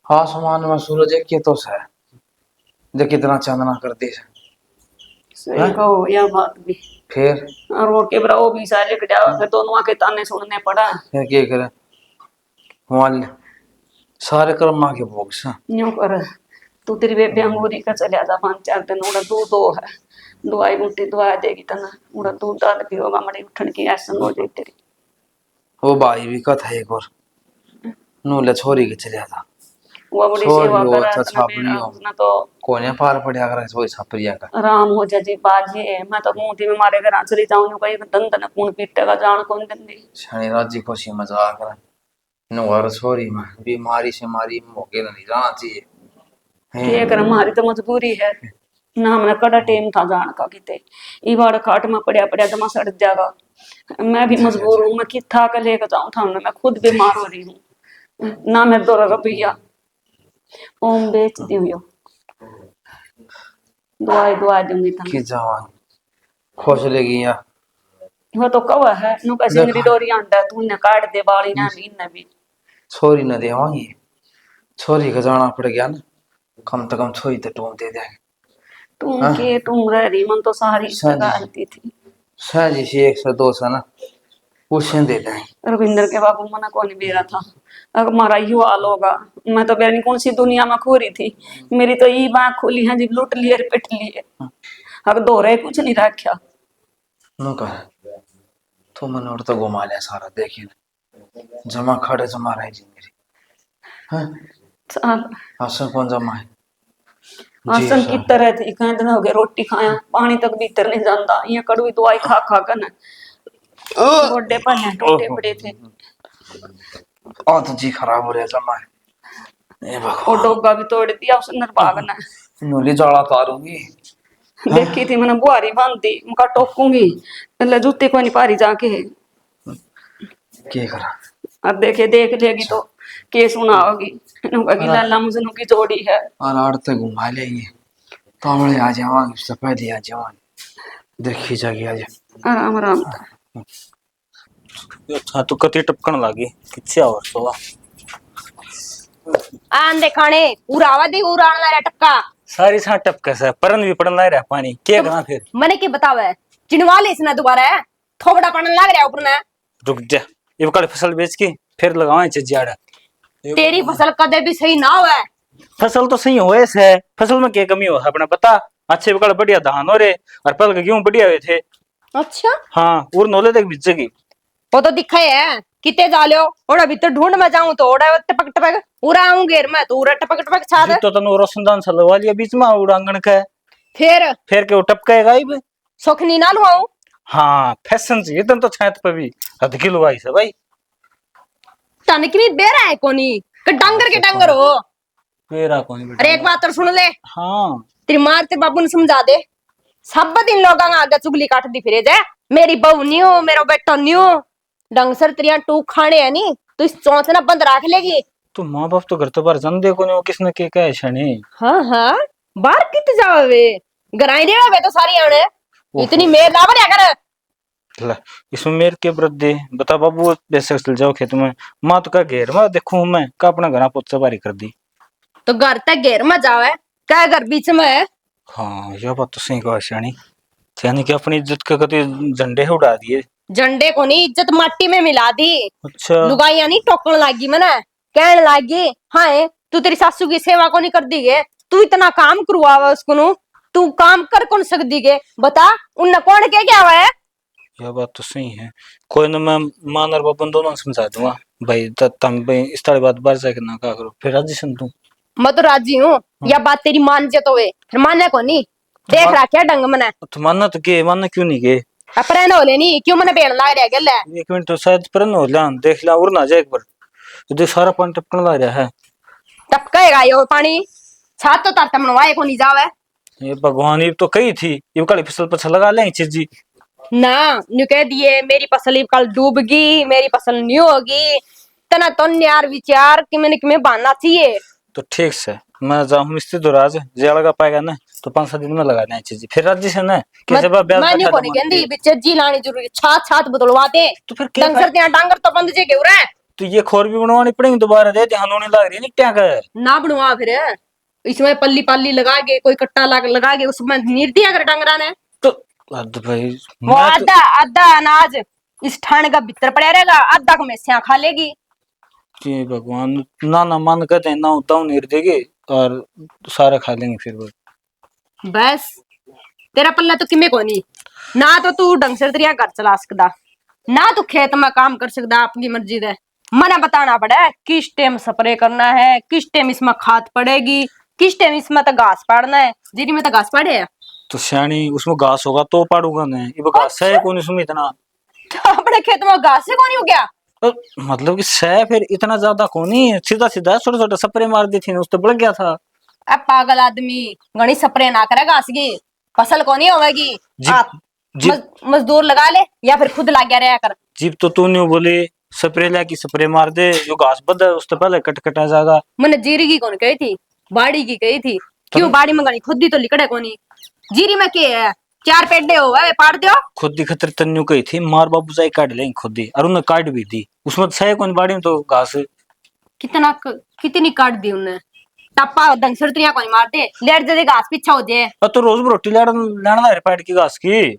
आसमान में सूरज एक के तो है देख कितना चांदना कर दी सही कहो यह बात भी फिर और वो के ब्राओ भी सारे के जाओ फिर दोनों के ताने सुनने पड़ा फिर क्या करे वाल सारे कर्म के भोग से न्यू कर तू तेरी बेबे अंगूरी का चले जा 5-4 दिन उड़ा दूध हो है दवाई बूटी दवा देगी तना उड़ा दूध दाद भी होगा मड़ी उठन की ऐसा हो जाए तेरी वो भाई भी कथा एक और नूले छोरी के चले था वो बड़ी छोरी सेवा हो कर अच्छा छापड़ी हो ना तो कोने पार पड़िया कर सोई छापरिया का राम हो जा जी बाजी मैं तो मोती में मारे घर चली जाऊं कहीं दन दन कौन पीटेगा जान कौन दंदी शनि राज्य खुशी मजा कर नुवार छोरी में बीमारी से मारी मोके नहीं जाना चाहिए ये कर हमारी तो मजबूरी है ना हमने कड़ा टेम था जान का किते ई बार खाट में पड़िया पड़िया जमा सड़ जाएगा मैं भी मजबूर हूँ मैं किथा का लेकर जाऊं था मैं खुद बीमार हो रही हूँ ना मैं 2 रुपया ओम बेच दी हुई दवाई दूंगी था कि जवान खुश लगी या वो तो कवा है नु कैसे मेरी डोरी अंडा तू ने काट दे बाली ना भी न भी छोरी न देवांगी छोरी का जाना पड़ गया ना कम से कम छोरी तो टूम दे दे तुम के तुम रह रही मन तो सारी गालती थी साजी से 102 सा ना उसे दे दें रविंद्र के बाबू मना कौन बेरा था अगर हमारा यू हाल होगा मैं तो बेरनी कौन सी दुनिया में खो रही थी मेरी तो ये बात खोली है जी लूट लिए पिट लिए अगर दोहरे कुछ नहीं रखा नो कर तो मन और तो घुमा लिया सारा देखिए जमा खड़े जमा रही जी मेरी हाँ आसन कौन जमा है आसन की तरह थी कहीं दिन हो गए रोटी खाया पानी तक भीतर नहीं जाता ये कड़वी दवाई खा खा कर ना गोड्डे पन्ने टूटे पड़े थे तो जी खराब हो रहा जमा है ए भगवान और डोगा भी तोड़ दिया उसने भागना नूली जाला तारूंगी देखी थी मैंने बुआरी बांधी उनका टोकूंगी मतलब जूते को नहीं पारी जाके क्या करा अब देख लेगी तो के सुनाओगी कि लाला मुझे की जोड़ी है और आड़ते घुमा लेंगे तो हमने आ जावांगे उससे पहले आ जावांगे देखी जागी आज आराम आराम अच्छा तू कति टपकन लागी किच्छे और सोवा आन दे खाने उरावा दे उड़ान ला टक्का सारी सा टपके से परन भी पड़न ला रहा पानी के करा फिर मने के बतावे चिनवा ले इसने दोबारा थोबड़ा पड़न लग रहा ऊपर ना रुक जा ये कल फसल बेच के फिर लगावे चजियाड़ा तेरी फसल कदे भी सही ना होवे फसल तो सही होए से फसल में क्या कमी हो अपना पता अच्छे बकड़ बढ़िया धान हो रे और पल के गेहूं बढ़िया हुए थे अच्छा हाँ और नोले तक बिचेगी वो तो दिखा है किते जालियो ओड़ा भीतर ढूंढ में जाऊं तो ओड़ा टपक टपक उरा आऊं घेर में तो उरा टपक टपक छाद तो तनु रोशनदान सा लगा लिया बीच में उड़ांगण का फिर के वो टपकेगा ही बे सोखनी ना लुआऊं हाँ फैशन चाहिए तन तो छात पे भी हद की लुगाई से भाई तन की भी बेरा है कोनी के डंगर हो मेरा कौन अरे एक बात तो सुन ले हाँ तेरी मार तेरे बाबू ने समझा दे। सब दिन लोग आगे चुगली काट दी फिरे जाए, मेरी बहू नहीं हो, मेरा बेटा नहीं हो। ढंग सर तेरिया टूक खाने है नी, तो इस चौंच ना बंद रख लेगी। तो माँ बाप तो घर तो बाहर जन देखो नहीं, किसने के क्या है शनि। हाँ हाँ, बाहर कित जावे, गराई देवे वे तो सारी आने। इतनी मेर ना बढ़िया कर। ला, इसमें मेरे के वृद्धि बता बाबू, वैसे चल जाओ खेत में। माँ तो का घेर में देखू मैं का अपना घर पोचा बारी कर दी। तो घर तक घेर में जावे, क्या घर बीच में है। हाँ यह बात तो सही कहा शानी, यानी कि अपनी इज्जत के कति झंडे ही उड़ा दिए। झंडे को नहीं, इज्जत माटी में मिला दी। अच्छा लुगाइया नहीं टोकन लागी मने, कहने लागी हाँ तू तेरी सासू की सेवा को नहीं कर दी गे, तू इतना काम करवावा उसको नु, तू काम कर कौन सकती गे बता, उनने कौन के क्या हुआ है। यह बात तो सही है, कोई ना मैं मान और बाबन दोनों समझा दूंगा भाई, तुम भाई इस तरह बात बाहर जाके ना कहा करो, फिर राजी सुन तू। मैं तो राजी हूँ, या बात तेरी मान जे तो वे फिर माने को नहीं, देख रहा क्या ढंग मने। तो मानना तो के मानना क्यों नहीं के, अपने हो लेनी क्यों मने बेन लाग रहा गले। एक मिनट तो शायद पर न हो ला देख ला और ना जाए एक बार, तो सारा पानी टपकने लग रहा है। टपकेगा यो पानी, छात तो तार तमनवाए को नहीं जावे। ये भगवान ये तो कही थी, ये काली फसल पछा लगा लेंगे चीज जी ना न्यू कह दिए मेरी फसल कल डूबगी, मेरी फसल नहीं होगी, तना तो यार विचार कि मैंने किमें बांधना चाहिए। तो ठीक से मैं जाऊँ मिस्त्री तो राज जे लगा पाएगा ना, तो 5-7 दिन में लगा दें चीज फिर राजी से ना कैसे बा ब्याज मैं नहीं कोनी कहंदी बिच जी लानी जरूरी, छात छात बदलवा दे। तो फिर क्या डंगर ते डांगर तो बंद जे के उरे, तो ये खोर भी बनवानी पड़ेगी दोबारा, दे ध्यान होने लग रही है क्या कर ना बनवा फिर इसमें पल्ली पल्ली लगा के कोई कट्टा लगा के उसमें नीर दिया कर डंगरा ने। तो अद भाई वो आधा आधा अनाज इस ठाणे का भीतर पड़ा रहेगा, आधा को मैसियां खा लेगी। जी भगवान ना ना मान कहते हैं ना उताऊ नहीं देगी और सारा खा लेंगे फिर वो। बस तेरा पल्ला तो किमे को नहीं, ना तो तू ढंग से तेरिया घर चला सकदा, ना तू खेत में काम कर सकदा अपनी मर्जी दे। मना बताना पड़े किस टाइम स्प्रे करना है, किस टाइम इसमें खाद पड़ेगी, किस टाइम इसमें तो घास पाड़ना है। जीरी में तो घास पाड़े है, तो श्याणी उसमें घास होगा तो पाड़ूंगा नहीं, ये घास है कौन इसमें इतना, तो अपने खेत में घास से कौन हो गया। तो मतलब कि सह फिर इतना ज्यादा कौन ही, सीधा सीधा छोटा छोटा स्प्रे मार दी थी उस तो बढ़ गया था। अब पागल आदमी घनी स्प्रे ना करे घास की, फसल को नहीं होगी। मजदूर लगा ले या फिर खुद ला गया रहा कर। जीप तो तू नहीं बोली स्प्रे ला की स्प्रे मार दे, जो घास बद है उससे पहले कट कटा जाएगा। मैंने जीरी की कौन कही थी, बाड़ी की कही थी। क्यों बाड़ी में गणी खुद ही तो लिकड़े कोनी, जीरी में के है 4 पेडे हो गए पाड़ दियो। खुद दी खतर तन्यू कही थी मार बाबू जाई काट लेंगे खुद दी, और उन्हें काट भी दी, उसमें सह कौन बाड़ी में तो घास कितनी काट दी उन्हें, टप्पा दंग सरतियां कोनी मारते लेट जदे घास पीछा हो जाए। और तो रोज रोटी लाना है पाट की घास की।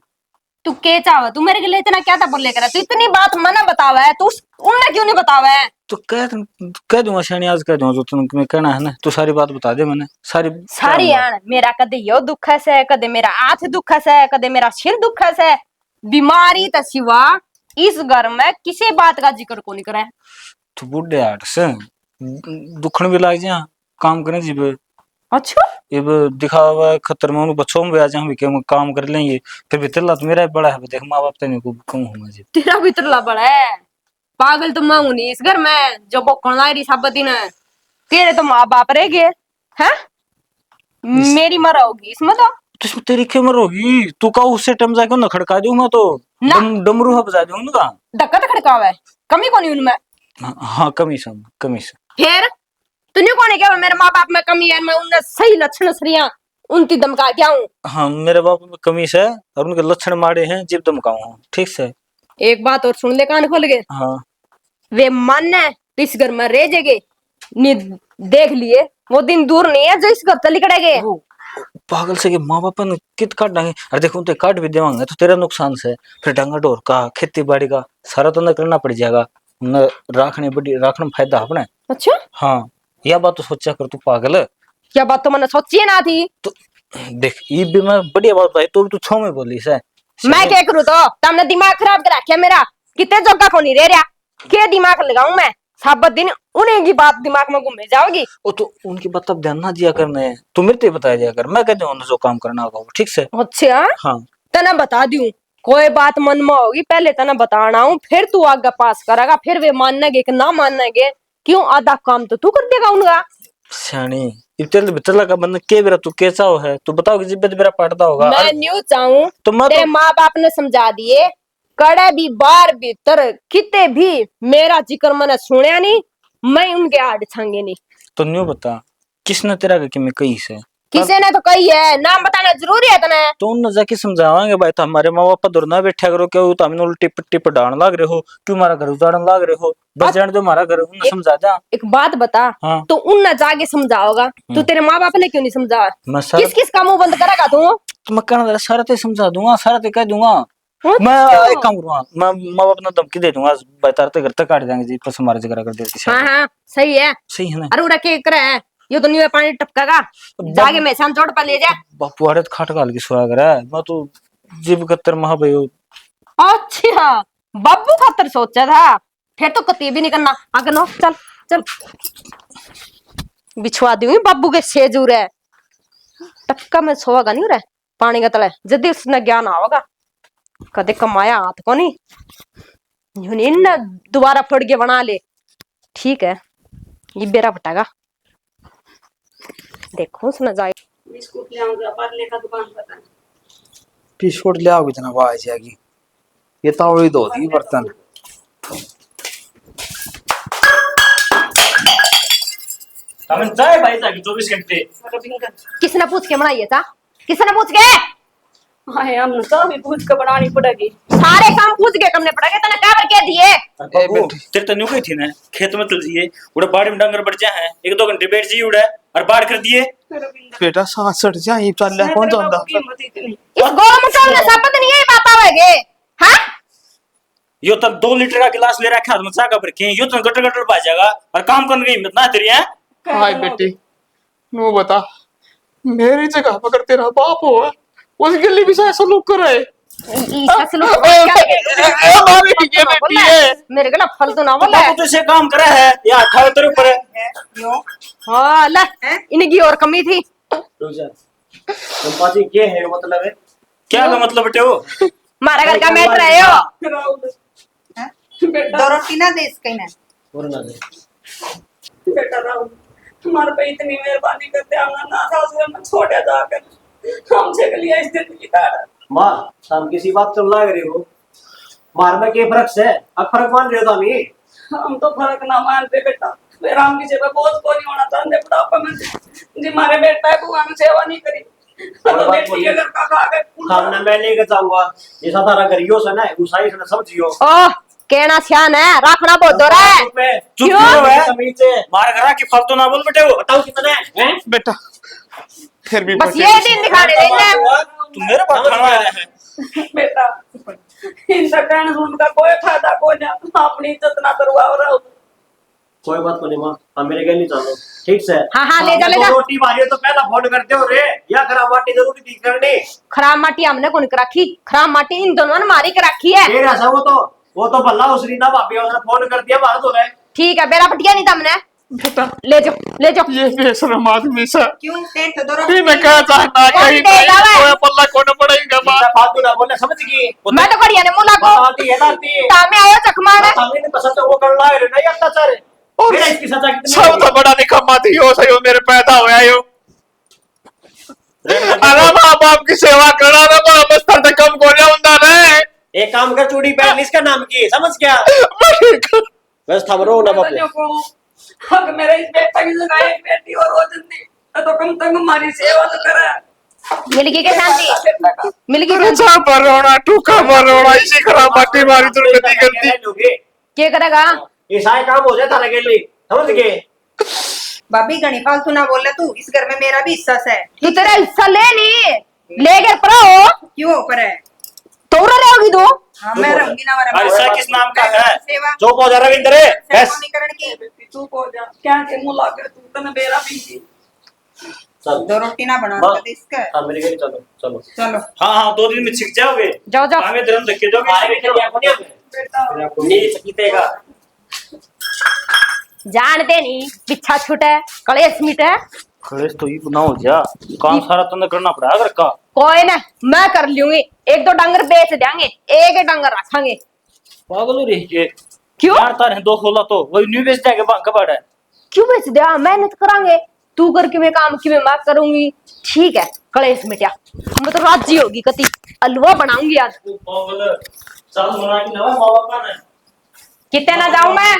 तू के चाव, तू मेरे के लिए इतना क्या था बोले करा, तू इतनी बात मना बतावा है, तू उन्हें क्यों नहीं बतावा है। तो कह दूंगा शानी, आज कह दूंगा जो तुम्हें कहना है ना, तो सारी बात बता दे मैंने सारी यार मेरा कदे यो दुख है, कदे मेरा हाथ दुख है, कदे मेरा सिर दुख है। बीमारी तो सिवा इस घर में किसी बात का जिक्र को नहीं करे। तो बुढ़े आठ से दुखन भी लाग जा काम करने जी। अच्छा ये दिखावा खतर में बच्चों में आ जा भी काम कर लेंगे, फिर भीतर ला तो मेरा बड़ा है, देख माँ बाप तेने को कम हूँ जी। तेरा भीतर बड़ा है, पागल तो मैं हूं नहीं इस घर में जो बोकण ला रही सब दिन। तेरे तो माँ बाप रह गए हैं, मेरी मर होगी इसमें तो। इसमें तेरी क्या मर होगी, तू का उससे टम जाके ना खड़का दूं मैं तो डमरू है बजा दूं ना। धक्का तो खड़कावा है, कमी को नहीं उनमें। हाँ कमीशन फिर तूने कौन है क्या मेरे माँ बाप में कमी है, मैं उनने सही लक्षण सरिया उनकी दमका क्या हूँ। हाँ मेरे बाप में कमी है और उनके लक्षण मारे हैं, जीव दमकाऊ ठीक से। एक बात और सुन ले कान खोल के, हाँ वे मन है तो इस घर में रह जाएगे, देख लिए वो दिन दूर नहीं है जो इस घर चली करेगे। पागल से माँ बाप ने कित काट डांगे, अरे देखो तो काट भी देवांगे तो तेरा नुकसान से, फिर डांगा ढोर का खेती बाड़ी का सारा तो न करना पड़ जाएगा, न राखने में फायदा अपने। अच्छा हाँ यह बात तो सोचा कर तू पागल, यह बात तो मैंने सोची ना थी। तो देख ये भी मैं बढ़िया बात बताई तो तू छो में बोली से मैं क्या करूँ, तो तुमने दिमाग खराब कर रखा मेरा, कितने जोगा को नहीं रह रहा, क्या दिमाग लगाऊं मैं सब दिन उन्हीं की बात दिमाग में घूमे जाओगी। वो तो उनकी बात अब ध्यान ना दिया करने, तू मेरे से बताया जाया कर, मैं कहता हूँ जो काम करना होगा ठीक से। अच्छा हाँ तना बता दूं, कोई बात मन में होगी पहले तना बताना हूँ, फिर तू आगे पास करेगा, फिर वे मानने कि ना मानने क्यों, आधा काम तो तू कर देगा उनका। सियानी तेरे भीतर लगा बंदा के बेरा तू कैसा हो है तू बताओ कि जिब्बे मेरा पड़ता होगा मैं न्यू चाहूं तो मैं तेरे तो माँ बाप ने समझा दिए कड़े भी बार भीतर किते भी मेरा जिक्र मैंने सुनया नहीं, मैं उनके हाथ छांगे नहीं। तो न्यू बता किसने तेरा कि मैं कही से किसी ने तो कही है, नाम बताना जरूरी है तने। तो उन जाके समझावांगे भाई तो हमारे माँ बाप दूर ना बैठा करो क्यों तो हमने उल्टी पिट्टी पर डालने लग रहे हो क्यों हमारा घर उजाड़ने लग रहे हो बस जान दो हमारा घर उन्हें समझा जा। एक बात बता, हाँ। तो उन जाके समझाओगा तो तेरे माँ बाप ने क्यों नहीं समझा? मैं सारा किस किस का मुंह बंद करेगा तू? तो मैं कहना सारा ते समझा दूंगा सारा ते कह दूंगा। मैं एक काम करूंगा मैं माँ बाप ने धमकी दे दूंगा बताते घर तक काट देंगे जी बस हमारे जगह कर देती हाँ हाँ सही है। सही है ना अरे उड़ा के करे है ये तो नहीं पानी टपकागा जाके मैं शाम चोट पर ले जा। बापू अरे खाट काल की सुहा कर मैं तो जीव कत्तर महा भाई अच्छा बाबू खातर सोचा था फिर तो कती भी नहीं करना आगे नो चल चल बिछवा दी बाबू के सेजूर है टक्का में सोएगा नहीं रे पानी का तले जल्दी उसने ज्ञान आओगा कदे कमाया हाथ को नहीं इन दोबारा फड़ के बना ले ठीक है ये बेरा बटागा देखो उसने जाए बिस्कुट ले आऊंगा पार्ले का दुकान पता है। बिस्कुट ले आओ कितना आवाज जाएगी ये तावड़ी धो दी बर्तन। हमें जाए भाई ताकि 24 घंटे किसने पूछ के बनाई था? किसने पूछ के? हाँ हम तो भी पूछ के बनानी पड़ेगी। सारे काम पूछ के करने पड़ेंगे तने क्या करके दिए? बाबू तेरे तो न्यू गई थी ना खेत में चल दिए उड़े बाड़ी में डांगर बढ़ जाए हैं 1-2 घंटे बैठ जी उड़े और बाढ़ कर दिए बेटा साथ सट जा ये चल कौन जानता इस गोल मटोल ने सापत नहीं है बात आवेगे हां यो तब 2 लीटर का गिलास ले रखा हाथ में चाका पर के यो तो गटर गटर पा जाएगा और काम करने की हिम्मत ना तेरी है। हाय बेटी नो बता मेरी जगह पर अगर तेरा बाप हो उस गिल्ली भी ऐसा सलूक करे मेरे गला फल तो ना बोला बाबू तो इसे काम करा है या अठावे तेरे ऊपर है हां ले इनकी और कमी थी तुम पाजी के है मतलब है क्या का मतलब बेटे वो मारा घर का मैटर है यो दो रोटी ना दे इसके ना और ना दे बेटा राहुल तुम्हारे पे इतनी मेहरबानी करते हमने ना सासुर में छोड़े जाकर हमसे के लिए इस दिन की तारा मां हम किसी बात तो लग रही हो मार में के फर्क से अब फर्क मान रहे हो तो हम तो फर्क ना मानते बेटा मेरा हम किसी पे बोझ को नहीं होना चाहते बुढ़ापा में जी मारे बेटा को हम सेवा नहीं करी तो बेटी के घर का खा गए सामने मैं लेके जाऊंगा जैसा तारा करियो से ना गुसाई से समझियो ओ कहना सियान है रखना बहुत दो रहा है चुप क्यों? क्यों है मार घरा की फालतू ना बोल बेटे वो बताओ कितने हैं बेटा फिर भी बस ये दिन दिखाने देंगे तू मेरे पास खाना आया है बेटा इनका कहने से उनका कोई फायदा को ना अपनी इज्जत ना करवाओ रहा कोई बात नहीं मां हम मेरे घर नहीं चलो ठीक से हाँ, ले जा, ले जा। रोटी मारी हो तो पहला फोन करते हो रे या खराब माटी जरूरी थी करनी खराब माटी हमने कौन कर रखी खराब माटी इन दोनों ने मारी कर रखी है फिर ऐसा वो तो भल्ला उसरी ना भाभी उसने फोन कर दिया बाहर तो है ठीक है बेरा पटिया नहीं तमने ले जाओ ये बेशरम आदमी सा क्यों तेरे तो दो रोटी भी मैं कहता है ना कौन कहीं देगा वे? कोई पल्ला कोने पड़ेगा बात इतना फालतू ना बोले समझ गई मैं तो करिया ने मुला को बताती है दाती तामे आयो चखमार हमें नहीं पसंद वो कर ला रे नहीं अत्याचार और मेरा इसकी सजा कितनी सब तो बड़ा निकम्मा थी हो सही हो मेरे पैदा होया यो अरे माँ बाप की सेवा करना ना बड़ा मस्तर तक कम को लिया उन्दा रे एक काम कर चूड़ी पहन ली इसका नाम की समझ क्या बस थमरो ना बाबू को हक मेरे इस बेटा की जगह एक बेटी और हो जल्दी तो कम तक हमारी सेवा तो करे मिलगी के शांति मिलगी अरे जा पर रोना टूका पर रोना इसी खराब माटी मारी दुर्गति करती क्या करेगा ये सारे काम हो जाए तारा के लिए समझ गए भाभी घनी फालतू ना बोल तू इस घर में मेरा भी हिस्सा है तू तेरा हिस्सा ले ले कर परो क्यों ऊपर है तो रहोगी तू हाँ मैं रहूंगी ना वाला ऐसा किस नाम का है सेवा जो पौधा रविंद्र है बस सेवानीकरण की बेटी तू को जा क्या के मुंह लाके तू तने बेरा पीती चल दो रोटी ना बना हाँ। दे इसका हाँ मेरे घर चलो चलो चलो हाँ हाँ 2 दिन में छिक जाओगे जाओ जाओ आगे धर्म देखे जाओगे आगे बेटे क्या कोनी बेटा नहीं सकीतेगा जानते नहीं पिछा छूटे कलेश मिटे खड़ेस तो ये ना हो जा काम सारा तुमने करना पड़ा घर का कोई ना मैं कर लूंगी 1-2 डंगर बेच देंगे एक डंगर रखेंगे पागल हो रही है क्यों यार तार है 2 खोला तो वही न्यू बेच जाके कबाड़ है क्यों बेच दिया मेहनत करांगे तू करके मैं काम की मैं करूंगी। ठीक है कलेश मिटा, मैं तो राजी होगी कति अलवा बनाऊंगी आज। चल मना के ना माँ बाप ने कितने ना जाऊं मैं।